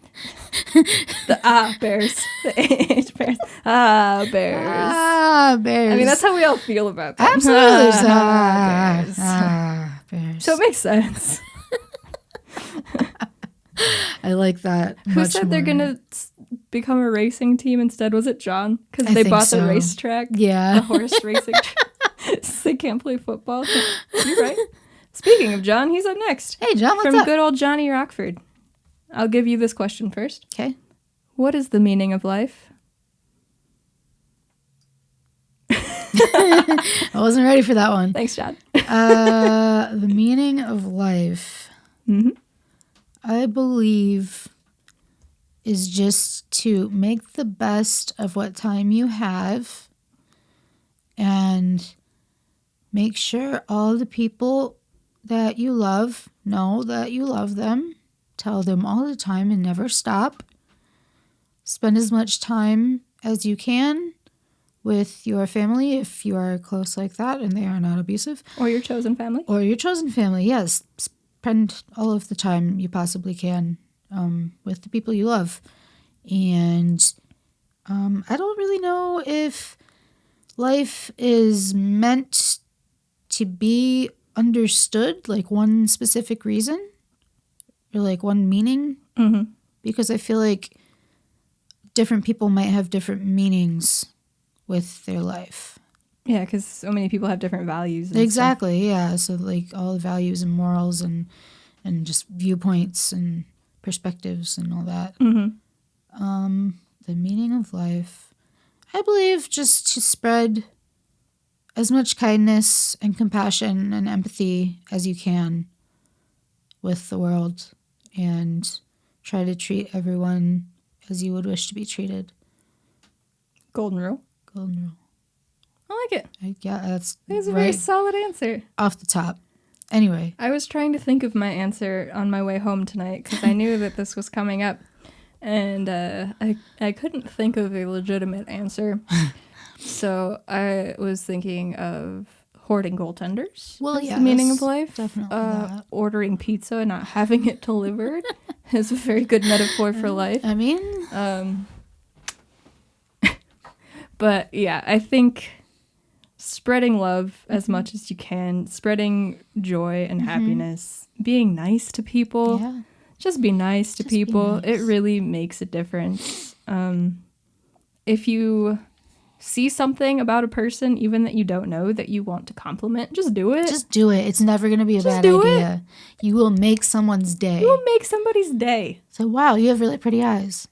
The Bears. The H Bears. Bears. Bears. I mean, that's how we all feel about them. Absolutely. Bears. Bears. So it makes sense. I like that. Who said they're going to become a racing team instead? Was it John? Because they bought the racetrack. Yeah. The horse racing track. They can't play football. You're right. Speaking of John, he's up next. Hey, John, what's up? From good old Johnny Rockford. I'll give you this question first. Okay. What is the meaning of life? I wasn't ready for that one. Thanks, John. The meaning of life, I believe, is just to make the best of what time you have and make sure all the people that you love know that you love them. Tell them all the time and never stop. Spend as much time as you can with your family if you are close like that and they are not abusive. Or your chosen family. Or your chosen family, yes. Spend all of the time you possibly can with the people you love. And I don't really know if life is meant to be understood, like one specific reason or like one meaning. Mm-hmm. Because I feel like different people might have different meanings with their life. Yeah, because so many people have different values. And exactly, stuff. Yeah. So like all the values and morals and just viewpoints and perspectives and all that. Mm-hmm. The meaning of life, I believe, just to spread as much kindness and compassion and empathy as you can with the world and try to treat everyone as you would wish to be treated. Golden rule. Golden rule. I like it. That's a very solid answer. Off the top. Anyway. I was trying to think of my answer on my way home tonight because I knew that this was coming up. And I couldn't think of a legitimate answer. So I was thinking of hoarding goaltenders. Well, yeah. The meaning of life. Definitely. Ordering pizza and not having it delivered is a very good metaphor for life. I mean. But yeah, I think spreading love as much as you can, spreading joy and happiness, being nice to people. Yeah. Just be nice to people. Nice. It really makes a difference. If you see something about a person, even that you don't know, that you want to compliment, just do it. Just do it. It's never going to be a bad idea. You will make someone's day. You will make somebody's day. So, wow, you have really pretty eyes.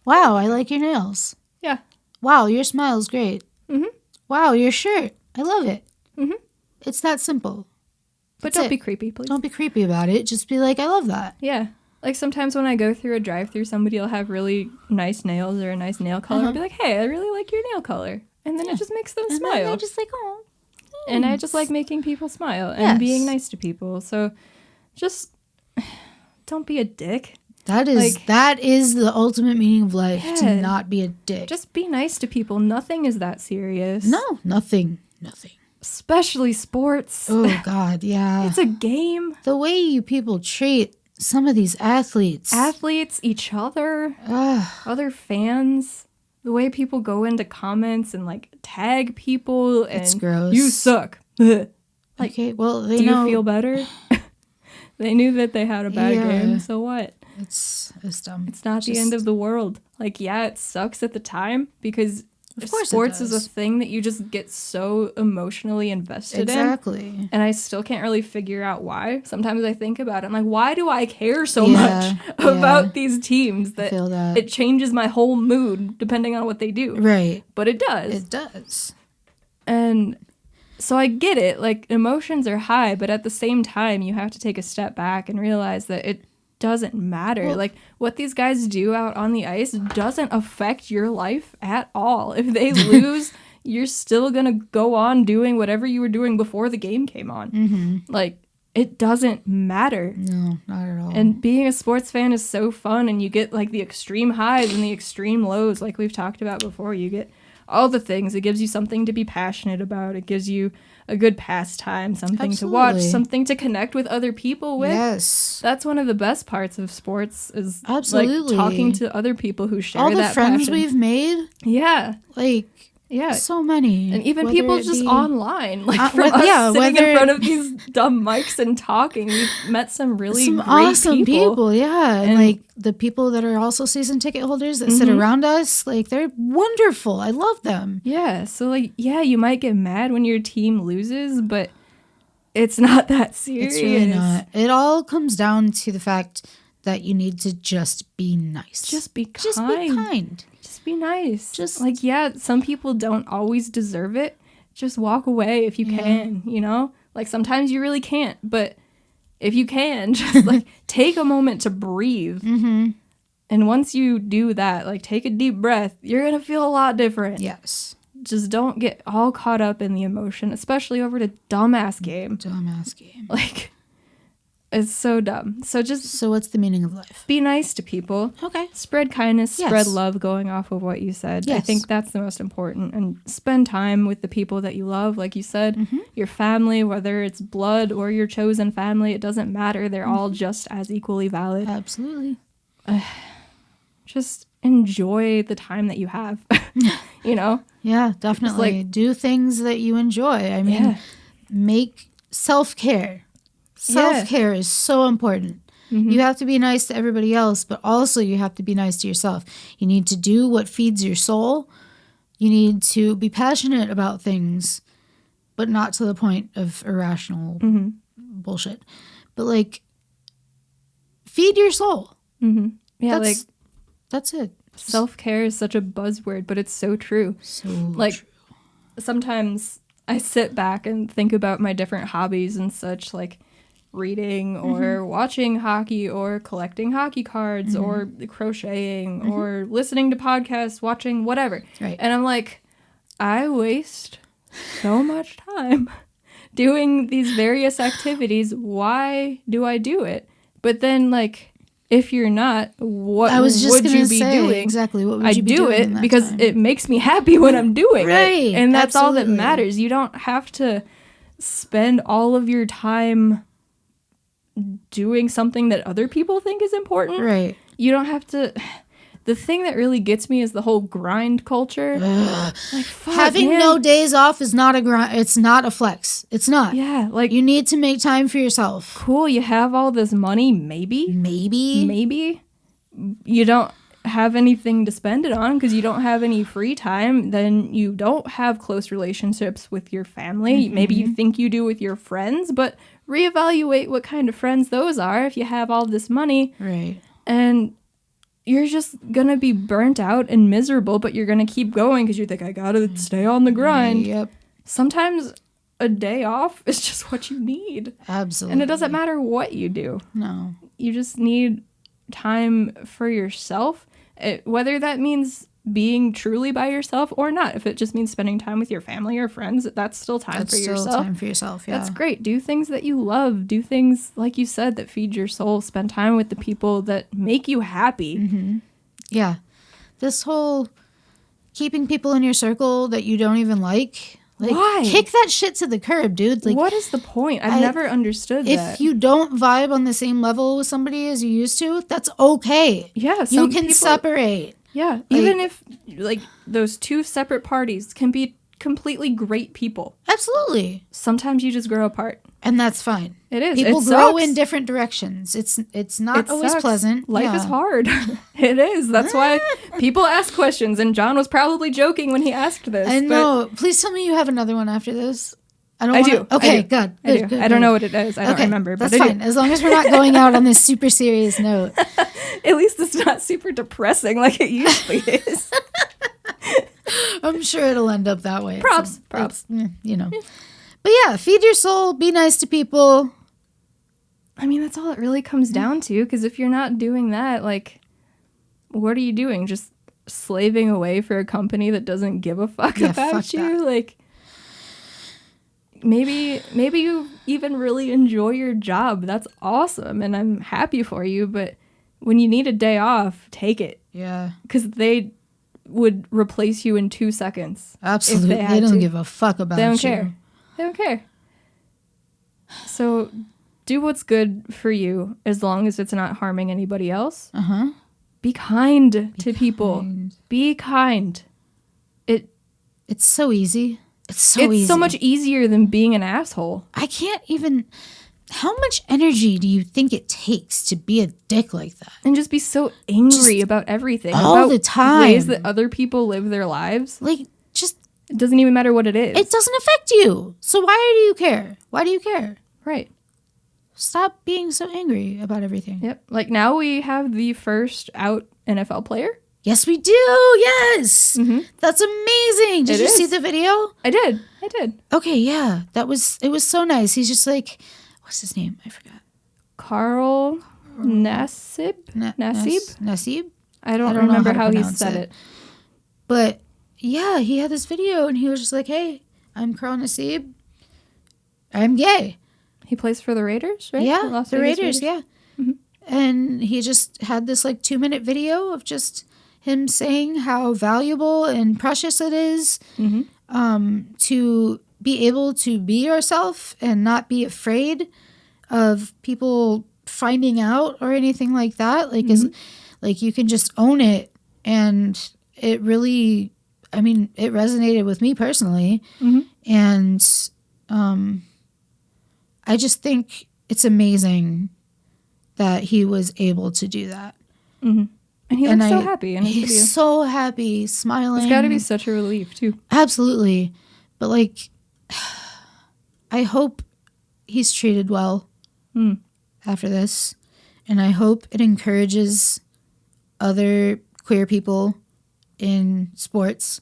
Wow, I like your nails. Yeah. Wow, your smile's great. Mm-hmm. Wow, your shirt. I love it. Mm-hmm. It's that simple. But don't be creepy, please. Don't be creepy about it. Just be like, I love that. Yeah. Like sometimes when I go through a drive-thru, somebody will have really nice nails or a nice nail color. I'll be like, hey, I really like your nail color. And then it just makes them smile. And they're just like, oh. And I just like making people smile and being nice to people. So just don't be a dick. That is the ultimate meaning of life, to not be a dick. Just be nice to people. Nothing is that serious. No, nothing. Especially sports. Oh, God, yeah. It's a game. The way you people treat some of these athletes. Each other, other fans. The way people go into comments and, like, tag people. And it's gross. You suck. Like, okay, well, do you feel better? They knew that they had a bad game, so what? It's dumb. It's not the end of the world. Like, yeah, it sucks at the time because sports is a thing that you just get so emotionally invested in. Exactly. And I still can't really figure out why. Sometimes I think about it. I'm like, why do I care so much about these teams that it changes my whole mood depending on what they do? Right. But it does. It does. And so I get it. Like, emotions are high, but at the same time, you have to take a step back and realize that it doesn't matter. Well, like, what these guys do out on the ice doesn't affect your life at all. If they lose, you're still gonna go on doing whatever you were doing before the game came on. Mm-hmm. Like, it doesn't matter. No, not at all. And being a sports fan is so fun, and you get, like, the extreme highs and the extreme lows, like we've talked about before. You get all the things. It gives you something to be passionate about. It gives you a good pastime, something to watch, something to connect with other people with. Yes. That's one of the best parts of sports is absolutely like talking to other people who share all the that friends passion. We've made. Yeah. Like, so many. And even people just online. Like, from us sitting in front of these dumb mics and talking, we've met some great awesome people. Yeah. And like the people that are also season ticket holders that sit around us, like, they're wonderful. I love them. Yeah. So, like, yeah, you might get mad when your team loses, but it's not that serious. It's really not. It all comes down to the fact that you need to just be nice. Just be kind. Just be kind. Just be nice. Just like, yeah, some people don't always deserve it. Just walk away if you can, you know? Like, sometimes you really can't, but if you can, just like take a moment to breathe. Mm-hmm. And once you do that, like, take a deep breath, you're going to feel a lot different. Yes. Just don't get all caught up in the emotion, especially over the dumbass game. Like, it's so dumb. So what's the meaning of life? Be nice to people. Okay. Spread kindness, spread love, going off of what you said. Yes. I think that's the most important. And spend time with the people that you love, like you said. Your family, whether it's blood or your chosen family, it doesn't matter. They're all just as equally valid. Absolutely. Just enjoy the time that you have, you know? Yeah, definitely. Like, do things that you enjoy. I mean, make self-care. Self-care is so important. You have to be nice to everybody else, but also you have to be nice to yourself. You need to do what feeds your soul. You need to be passionate about things, but not to the point of irrational bullshit. But, like, feed your soul. Yeah, that's it. Self-care is such a buzzword, but it's so true. Like, sometimes I sit back and think about my different hobbies and such, like reading or watching hockey or collecting hockey cards or crocheting or listening to podcasts, watching whatever. Right. And I'm like, I waste so much time doing these various activities. Why do I do it? But then, like, if you're not, what would you be doing? Exactly. What would you be doing? I do it because it makes me happy when I'm doing it. And that's all that matters. You don't have to spend all of your time doing something that other people think is important. Right. You don't have to. The thing that really gets me is the whole grind culture. Like, fuck, having no days off is not a grind. It's not a flex. It's not. Yeah, like, you need to make time for yourself. Cool, you have all this money, maybe you don't have anything to spend it on because you don't have any free time. Then you don't have close relationships with your family. Maybe you think you do with your friends, but reevaluate what kind of friends those are if you have all this money. Right. And you're just gonna be burnt out and miserable, but you're gonna keep going because you think, I gotta stay on the grind. Yep. Sometimes a day off is just what you need. Absolutely. And it doesn't matter what you do. No. You just need time for yourself, whether that means being truly by yourself or not. If it just means spending time with your family or friends, that's still time for yourself. That's still time for yourself, yeah. That's great. Do things that you love. Do things, like you said, that feed your soul. Spend time with the people that make you happy. Mm-hmm. Yeah. This whole keeping people in your circle that you don't even like. Why? Kick that shit to the curb, dude. Like, what is the point? I've never understood that. If you don't vibe on the same level with somebody as you used to, that's okay. Yeah. You can separate. Yeah. Even if, like, those two separate parties can be completely great people. Absolutely. Sometimes you just grow apart. And that's fine. It is. People grow in different directions. It's not always pleasant. Life is hard. It is. That's why people ask questions. And John was probably joking when he asked this. I know. Please tell me you have another one after this. I do. Okay, I do. good. I do. I don't know what it is. I don't remember. That's fine. As long as we're not going out on this super serious note. At least it's not super depressing like it usually is. I'm sure it'll end up that way. Props. You know. But yeah, feed your soul. Be nice to people. I mean, that's all it really comes down to. Because if you're not doing that, like, what are you doing? Just slaving away for a company that doesn't give a fuck about you? That. Like, maybe you even really enjoy your job. That's awesome. And I'm happy for you. But when you need a day off, take it. Yeah. Because they would replace you in 2 seconds. Absolutely. They don't give a fuck about you. They don't care. They don't care. So do what's good for you as long as it's not harming anybody else. Uh-huh. Be kind to people. Be kind. It's so easy. It's easy. So much easier than being an asshole. I can't even... How much energy do you think it takes to be a dick like that? And just be so angry about everything. All the time. Ways that other people live their lives. Like, just... It doesn't even matter what it is. It doesn't affect you. So why do you care? Why do you care? Right. Stop being so angry about everything. Yep. Like, now we have the first out NFL player. Yes, we do. Yes. Mm-hmm. That's amazing. Did you see the video? I did. Okay, yeah. It was so nice. He's just like... What's his name? I forgot. Carl Nassib? Nassib? I don't remember how he said it. But yeah, he had this video and he was just like, hey, I'm Carl Nassib. I'm gay. He plays for the Raiders, right? Yeah, the Raiders, yeah. Mm-hmm. And he just had this like 2-minute video of just him saying how valuable and precious it is to be able to be yourself and not be afraid of people finding out or anything like that. Like, like you can just own it. And it really, I mean, it resonated with me personally. Mm-hmm. And I just think it's amazing that he was able to do that. Mm-hmm. And he looks so happy in his video. He's so happy, smiling. It's got to be such a relief, too. Absolutely. But, like, I hope he's treated well after this. And I hope it encourages other queer people in sports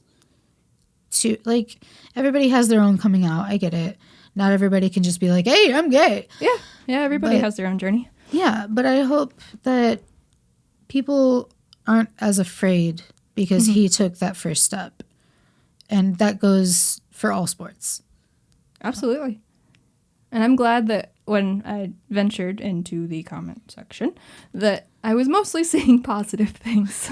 to, like, everybody has their own coming out. I get it. Not everybody can just be like, hey, I'm gay. Yeah, everybody has their own journey. Yeah, but I hope that people aren't as afraid because he took that first step. And that goes for all sports. Absolutely. And I'm glad that when I ventured into the comment section that I was mostly seeing positive things.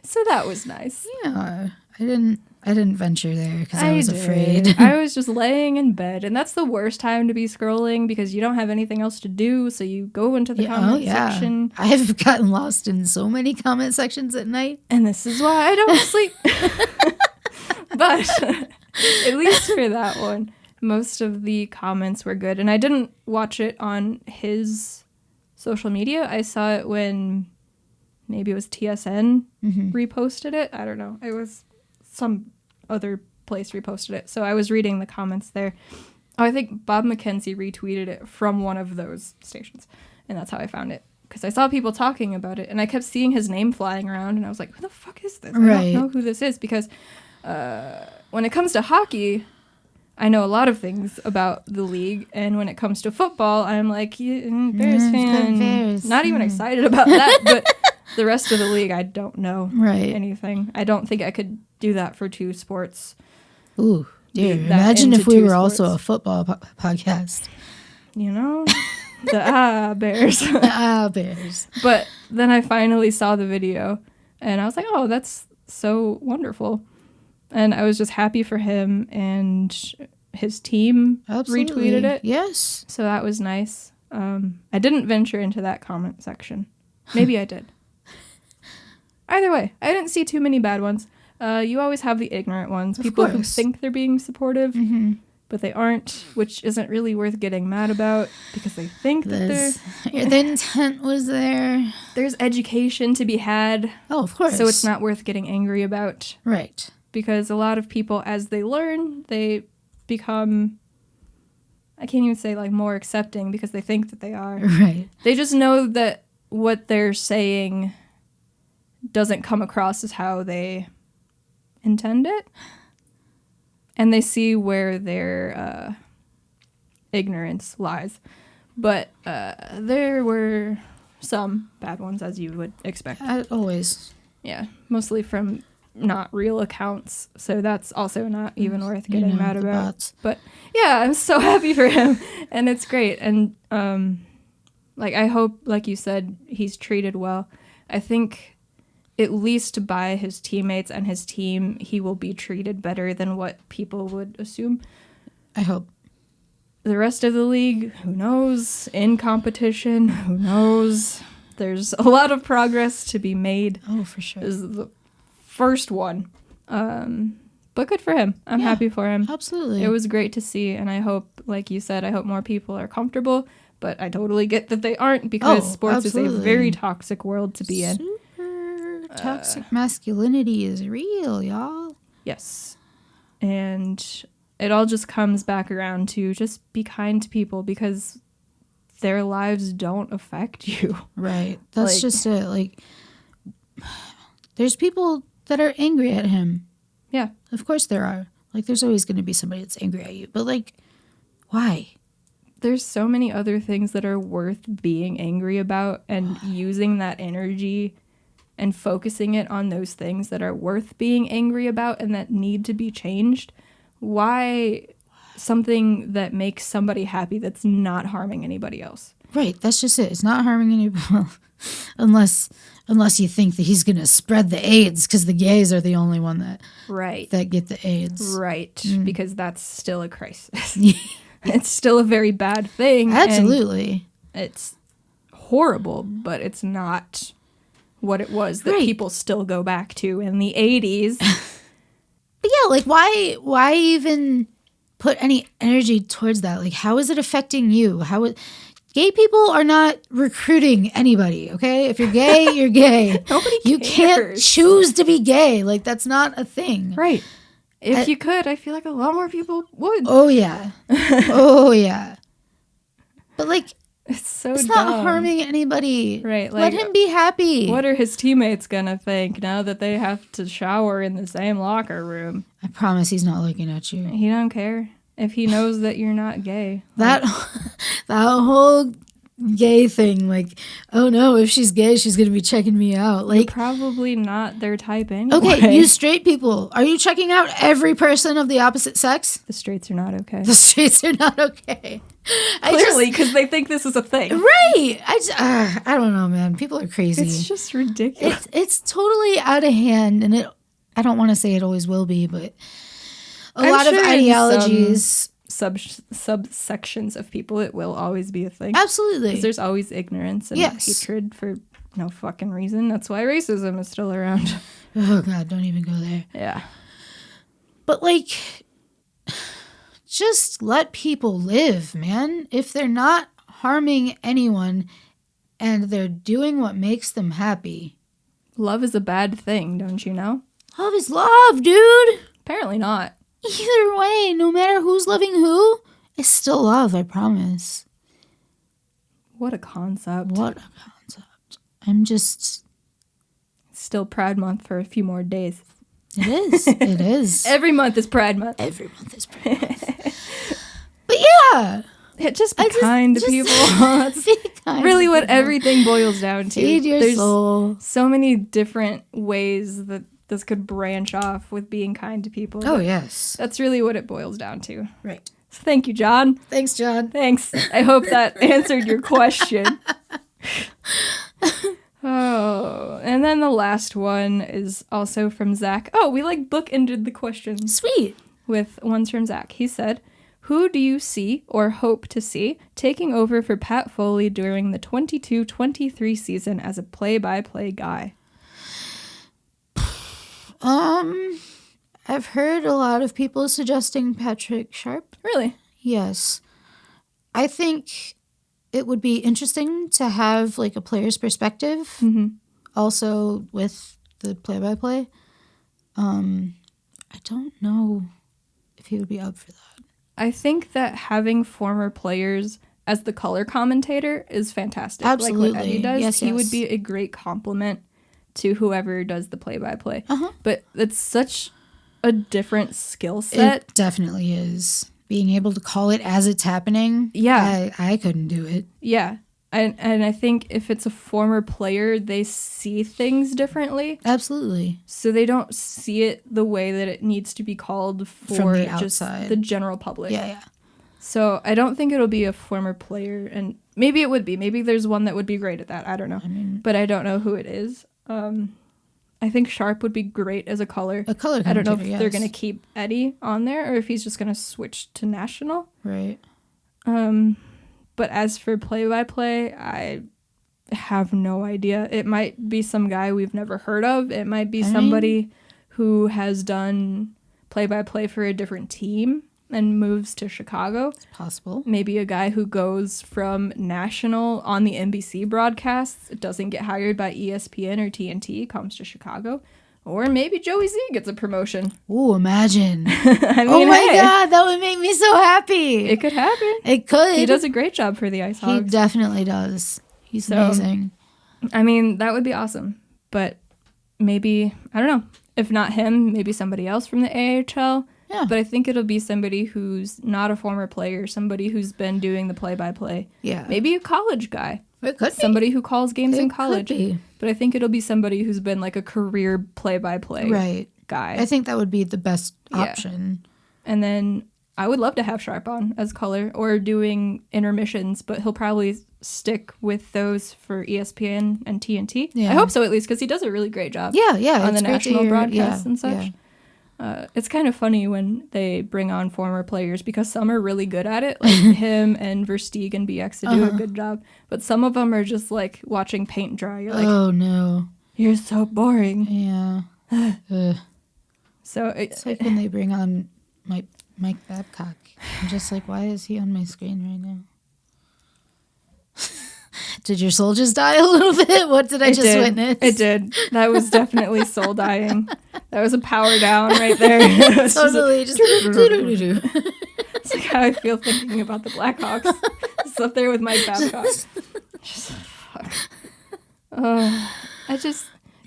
So that was nice. Yeah. I didn't venture there because I was afraid. I was just laying in bed, and that's the worst time to be scrolling because you don't have anything else to do, so you go into the comment section. I've gotten lost in so many comment sections at night. And this is why I don't sleep. But at least for that one, most of the comments were good. And I didn't watch it on his social media. I saw it when maybe it was TSN reposted it. I don't know. It was some other place reposted it. So I was reading the comments there. Oh, I think Bob McKenzie retweeted it from one of those stations. And that's how I found it. because I saw people talking about it, and I kept seeing his name flying around, and I was like, who the fuck is this? Right. I don't know who this is, because when it comes to hockey, I know a lot of things about the league, and when it comes to football, I'm like, Bears fan. Bears. Not even excited about that, but the rest of the league, I don't know anything. I don't think I could do that for two sports. Ooh, dear. Imagine if we were also a football podcast. You know? The Bears. The Bears. But then I finally saw the video, and I was like, oh, that's so wonderful. And I was just happy for him, and his team retweeted it. Yes. So that was nice. I didn't venture into that comment section. Maybe I did. Either way, I didn't see too many bad ones. You always have the ignorant ones. People who think they're being supportive, but they aren't, which isn't really worth getting mad about because they think that the intent was there. There's education to be had. Oh, of course. So it's not worth getting angry about. Right. Because a lot of people, as they learn, they become, I can't even say like more accepting because they think that they are. Right. They just know that what they're saying doesn't come across as how they intend it. And they see where their ignorance lies. But there were some bad ones, as you would expect. Always. Yeah, mostly from not real accounts, so that's also not even worth getting mad about. Bots. But yeah, I'm so happy for him, and it's great. And like I hope, like you said, he's treated well. I think at least by his teammates and his team, he will be treated better than what people would assume. I hope. The rest of the league, who knows? In competition, who knows? There's a lot of progress to be made. Oh, for sure. This is the first one. But good for him. I'm happy for him. Absolutely. It was great to see, and I hope, like you said, I hope more people are comfortable, but I totally get that they aren't because sports is a very toxic world to be in. Super toxic masculinity is real, y'all. Yes. And it all just comes back around to just be kind to people because their lives don't affect you. Right. That's just it. Like, there's people that are angry at him. Yeah. Of course there are. Like, there's always going to be somebody that's angry at you. But, like, why? There's so many other things that are worth being angry about, and using that energy and focusing it on those things that are worth being angry about and that need to be changed. Why something that makes somebody happy that's not harming anybody else? Right. That's just it. It's not harming anybody unless you think that he's going to spread the AIDS, because the gays are the only one that get the AIDS. Right. Because that's still a crisis. It's still a very bad thing. Absolutely. It's horrible, but it's not what it was that people still go back to in the 80s. But yeah, like, why even put any energy towards that? Like, how is it affecting you? Gay people are not recruiting anybody, okay? If you're gay, you're gay. Nobody cares. You can't choose to be gay. Like, that's not a thing. Right. If you could, I feel like a lot more people would. Oh, yeah. Oh, yeah. But, like, it's not harming anybody. Right. Like, let him be happy. What are his teammates going to think now that they have to shower in the same locker room? I promise he's not looking at you. He don't care if he knows that you're not gay. That whole gay thing, like, oh no, if she's gay, she's going to be checking me out. Like, you're probably not their type anyway. Okay, you straight people, are you checking out every person of the opposite sex? The straights are not okay. The straights are not okay. Clearly, because they think this is a thing. Right. I don't know, man. People are crazy. It's just ridiculous. It's totally out of hand, and I don't want to say it always will be, but I'm lot sure of ideologies, subsections of people, it will always be a thing. Absolutely. Because there's always ignorance and hatred for no fucking reason. That's why racism is still around. Oh, God, don't even go there. Yeah. But, like, just let people live, man. If they're not harming anyone and they're doing what makes them happy. Love is a bad thing, don't you know? Love is love, dude. Apparently not. Either way, no matter who's loving who, it's still love, I promise. What a concept. What a concept. I'm just... Still Pride Month for a few more days. It is. It is. Every month is Pride Month. Every month is Pride Month. But yeah. Just be kind to people. That's really what everything boils down to. Feed your soul. So many different ways that this could branch off with being kind to people. Oh, yes. That's really what it boils down to. Right. So thank you, John. Thanks, John. Thanks. I hope that answered your question. Oh, and then the last one is also from Zach. Oh, we bookended the questions. Sweet. With ones from Zach. He said, who do you see or hope to see taking over for Pat Foley during the 22-23 season as a play-by-play guy? I've heard a lot of people suggesting Patrick Sharp. Really? Yes. I think it would be interesting to have a player's perspective, also with the play-by-play. I don't know if he would be up for that. I think that having former players as the color commentator is fantastic. Absolutely. Like what Eddie does. Yes, he would be a great compliment to whoever does the play-by-play. But it's such a different skill set. It definitely is. Being able to call it as it's happening. Yeah. I couldn't do it. Yeah. And I think if it's a former player, they see things differently. Absolutely. So they don't see it the way that it needs to be called for the just outside. the general public. Yeah. So I don't think it'll be a former player. And maybe it would be. Maybe there's one that would be great at that. I don't know. But I don't know who it is. I think Sharp would be great as a color. A color commentator, I don't know if they're going to keep Eddie on there or if he's just going to switch to national. Right. But as for play-by-play, I have no idea. It might be some guy we've never heard of. It might be somebody who has done play-by-play for a different team and moves to Chicago. It's possible. Maybe a guy who goes from national on the NBC broadcasts, doesn't get hired by ESPN or TNT, comes to Chicago. Or maybe Joey Z gets a promotion. Ooh, imagine. I mean, oh my God, that would make me so happy. It could happen. It could. He does a great job for the ICEHOGS. He definitely does. He's amazing. I mean, that would be awesome. But maybe, I don't know, if not him, maybe somebody else from the AHL. Yeah. But I think it'll be somebody who's not a former player, somebody who's been doing the play-by-play. Yeah. Maybe a college guy. It could be. Somebody who calls games in college. Could be. But I think it'll be somebody who's been like a career play-by-play guy. I think that would be the best option. And then I would love to have Sharp on as color or doing intermissions, but he'll probably stick with those for ESPN and TNT. Yeah. I hope so, at least, because he does a really great job. Yeah. On the national broadcasts and such. Yeah. It's kind of funny when they bring on former players because some are really good at it, like him and Versteeg and BX to do a good job. But some of them are just like watching paint dry. You're like, oh no, you're so boring. Yeah. So it's like when they bring on Mike Babcock. I'm just like, why is he on my screen right now? Did your soul just die a little bit? What did I witness? It did. That was definitely soul dying. That was a power down right there. Totally. It's like how I feel thinking about the Blackhawks. It's up there with Mike Babcock.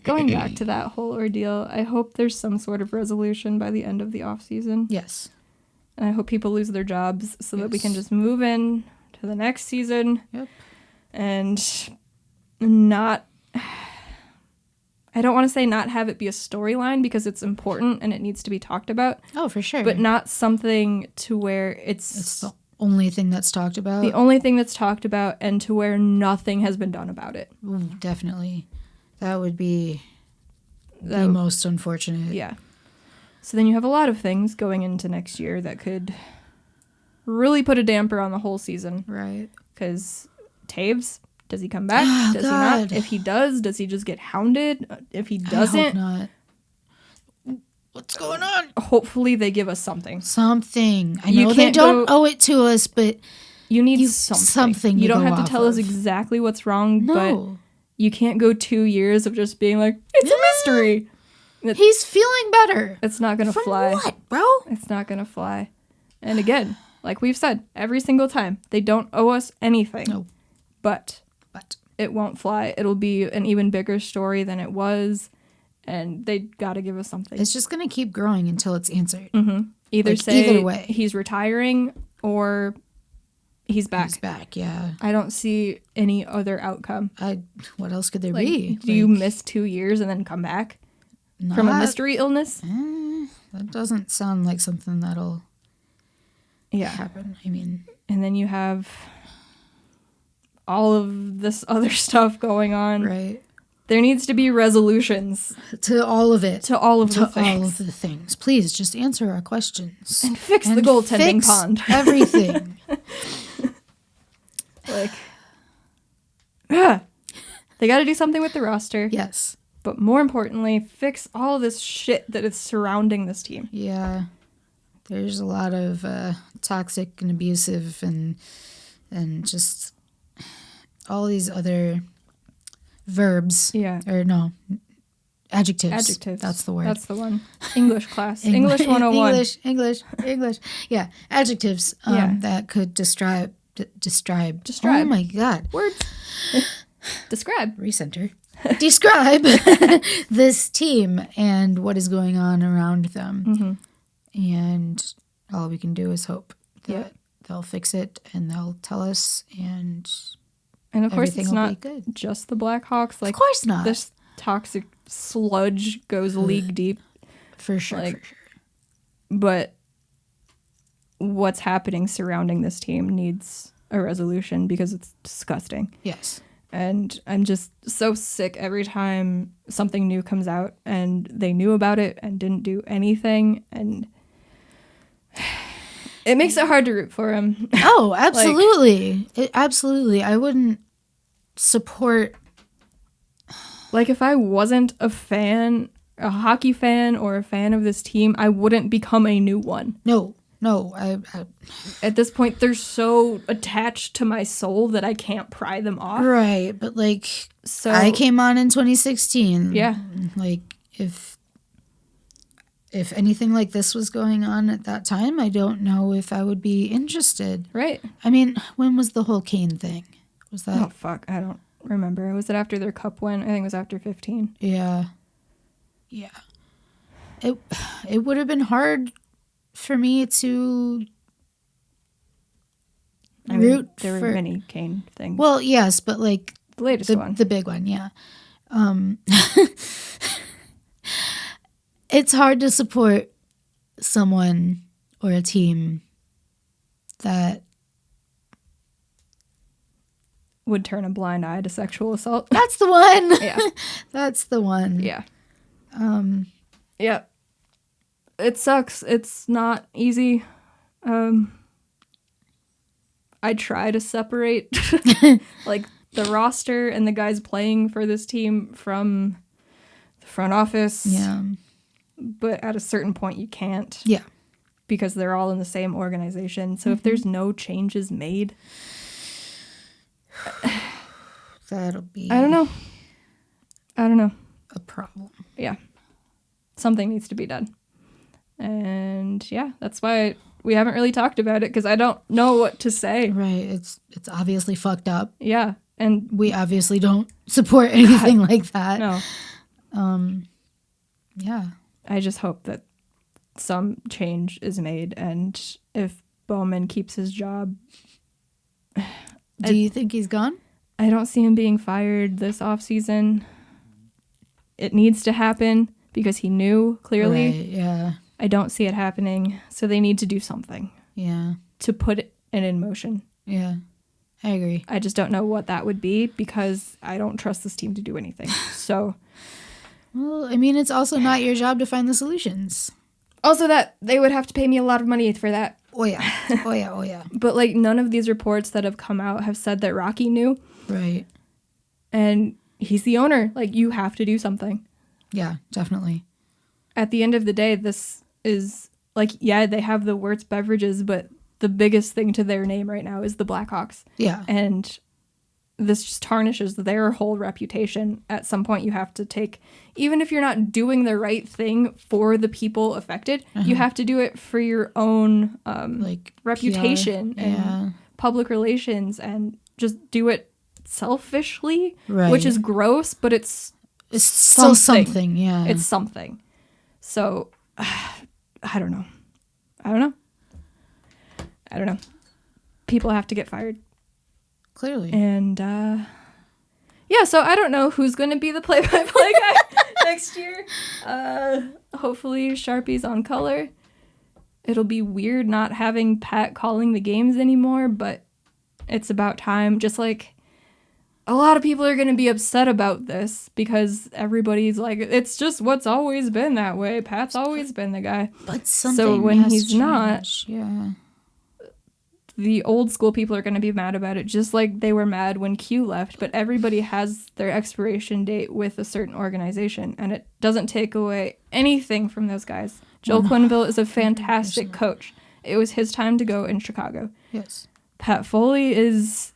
Going back to that whole ordeal, I hope there's some sort of resolution by the end of the off season. Yes. And I hope people lose their jobs so that we can just move in to the next season. Yep. And not, I don't want to say not have it be a storyline because it's important and it needs to be talked about. Oh, for sure. But not something to where it's the only thing that's talked about. The only thing that's talked about and to where nothing has been done about it. Ooh, definitely. That would be the most unfortunate. Yeah. So then you have a lot of things going into next year that could really put a damper on the whole season. Right. Because Taves, does he come back? Does he not? If he does he just get hounded? If he doesn't, I hope not. What's going on? Hopefully they give us something. I know they don't owe it to us, but you need something. You don't have to tell us exactly what's wrong, but you can't go 2 years of just being like, it's a mystery. He's feeling better. It's not going to fly. What, bro? It's not going to fly. And again, like we've said, every single time, they don't owe us anything. No. But it won't fly. It'll be an even bigger story than it was, and they got to give us something. It's just going to keep growing until it's answered. Either like, say either way. He's retiring or he's back. He's back, yeah. I don't see any other outcome. What else could there be? Do you miss 2 years and then come back from a mystery illness? That doesn't sound like something that'll happen. I mean, and then you have all of this other stuff going on. Right. There needs to be resolutions. To all of it. To all of the things. To all of the things. Please, just answer our questions. And fix the goaltending pond. Everything. They got to do something with the roster. Yes. But more importantly, fix all this shit that is surrounding this team. Yeah. There's a lot of toxic and abusive and just all these other verbs. Yeah. Or no, adjectives. Adjectives. That's the word. That's the one. English class. English 101. English. Yeah. Adjectives that could describe. Oh my God. Words. Describe. Recenter. Describe this team and what is going on around them. And all we can do is hope that they'll fix it and they'll tell us, and of course it's not good. Just the Blackhawks. Like, of course not. This toxic sludge goes league deep. For sure. But what's happening surrounding this team needs a resolution because it's disgusting. Yes. And I'm just so sick every time something new comes out and they knew about it and didn't do anything. And it makes it hard to root for him. Oh, absolutely. Absolutely. I wouldn't support. Like, if I wasn't a hockey fan or a fan of this team, I wouldn't become a new one. No. I at this point, they're so attached to my soul that I can't pry them off. Right, but so I came on in 2016. Yeah. Like, if anything like this was going on at that time, I don't know if I would be interested. Right. I mean, when was the whole Kane thing? Was that? Oh, fuck. I don't remember. Was it after their cup win? I think it was after 15. Yeah. It would have been hard for me to root for... There were many Kane things. Well, yes, but the latest one. The big one, yeah. It's hard to support someone or a team that would turn a blind eye to sexual assault. That's the one. Yeah. That's the one. Yeah. Yeah. It sucks. It's not easy. I try to separate the roster and the guys playing for this team from the front office. Yeah. But at a certain point you can't. Yeah. Because they're all in the same organization. So if there's no changes made, that'll be... I don't know. A problem. Yeah. Something needs to be done. And yeah, that's why we haven't really talked about it, because I don't know what to say. Right. It's obviously fucked up. Yeah. And we obviously don't support anything like that. No. Yeah. I just hope that some change is made, and if Bowman keeps his job... Do you think he's gone? I don't see him being fired this offseason. It needs to happen because he knew, clearly. Right, yeah. I don't see it happening, so they need to do something. Yeah. To put it in motion. Yeah. I agree. I just don't know what that would be, because I don't trust this team to do anything. So... Well, I mean, it's also not your job to find the solutions. Also that they would have to pay me a lot of money for that. Oh, yeah. Oh, yeah. Oh, yeah. But, none of these reports that have come out have said that Rocky knew. Right. And he's the owner. You have to do something. Yeah, definitely. At the end of the day, this is, they have the Wirtz beverages, but the biggest thing to their name right now is the Blackhawks. Yeah. And this just tarnishes their whole reputation. At some point, you have to take, even if you're not doing the right thing for the people affected, you have to do it for your own reputation and public relations, and just do it selfishly, right. which is gross, but it's still something. Yeah. It's something. So, I don't know. People have to get fired. Clearly. And, yeah, so I don't know who's going to be the play-by-play guy next year. Hopefully Sharpie's on color. It'll be weird not having Pat calling the games anymore, but it's about time. Just like a lot of people are going to be upset about this because everybody's like, it's just what's always been that way. Pat's always been the guy. But something so when has he's changed. not, yeah. The old school people are going to be mad about it, just like they were mad when Q left. But everybody has their expiration date with a certain organization, and it doesn't take away anything from those guys. Joel Quenneville is a fantastic coach. It was his time to go in Chicago. Yes. Pat Foley is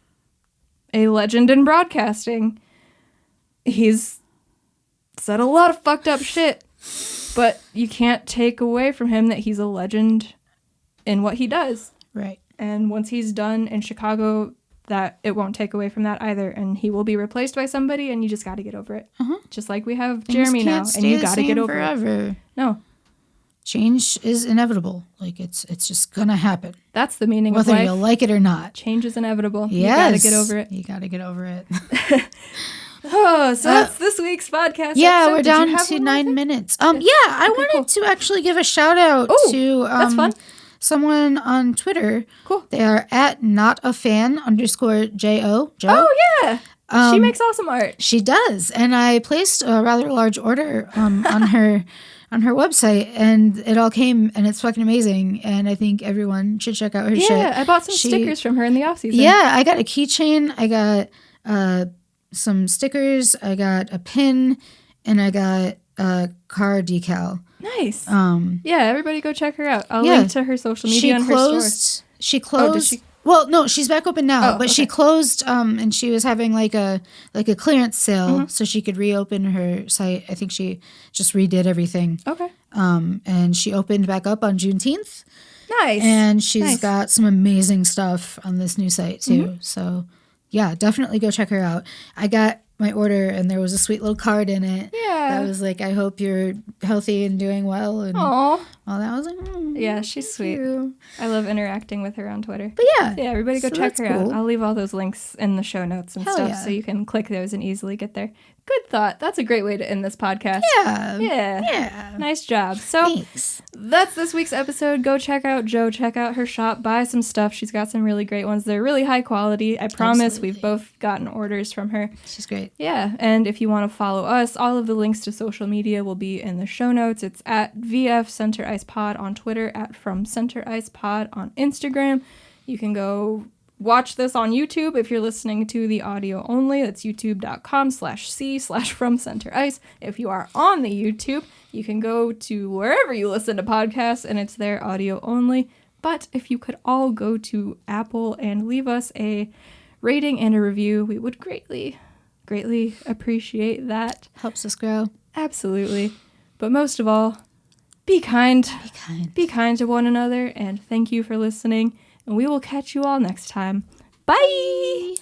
a legend in broadcasting. He's said a lot of fucked up shit, but you can't take away from him that he's a legend in what he does. Right. And once he's done in Chicago, that it won't take away from that either. And he will be replaced by somebody, and you just got to get over it. Uh-huh. Just like we have Jeremy now, and you got to get over it. No. Change is inevitable. Like, it's just going to happen. That's the meaning of life. Whether you like it or not. Change is inevitable. Yes. You got to get over it. You got to get over it. Oh, so that's this week's podcast. Yeah, episode. we're down to 9 minutes. I wanted to actually give a shout out to that's fun. Someone on Twitter. Cool. They are at _JO. Oh, yeah. She makes awesome art. She does. And I placed a rather large order on her website, and it all came, and it's fucking amazing. And I think everyone should check out her shit. Yeah, I bought some stickers from her in the off-season. Yeah, I got a keychain. I got some stickers. I got a pin, and I got a car decal. Nice. Yeah, everybody go check her out. I'll link to her social media and her store. She closed. Oh, did she? Well, no, she's back open now, but she closed and she was having like a clearance sale so she could reopen her site. I think she just redid everything. Okay. And she opened back up on Juneteenth. Nice. And she's got some amazing stuff on this new site too. Mm-hmm. So, yeah, definitely go check her out. I got my order and there was a sweet little card in it. Yeah. That was like, I hope you're healthy and doing well. And Aww. All that was like, yeah, she's sweet. You. I love interacting with her on Twitter. But yeah. Yeah, everybody go check her out. I'll leave all those links in the show notes and stuff so you can click those and easily get there. Good thought. That's a great way to end this podcast. Yeah. Nice job. So thanks. That's this week's episode. Go check out Jo. Check out her shop. Buy some stuff. She's got some really great ones. They're really high quality. I promise. We've both gotten orders from her. She's great. Yeah. And if you want to follow us, all of the links to social media will be in the show notes. It's at VF Center Ice Pod on Twitter, at From Center Ice Pod on Instagram. You can go watch this on YouTube if you're listening to the audio only. That's youtube.com/c/FromCenterIce. If you are on the YouTube, you can go to wherever you listen to podcasts and it's there audio only. But if you could all go to Apple and leave us a rating and a review, we would greatly appreciate that. Helps us grow. Absolutely. But most of all, be kind. Be kind. Be kind to one another, and thank you for listening. And we will catch you all next time. Bye!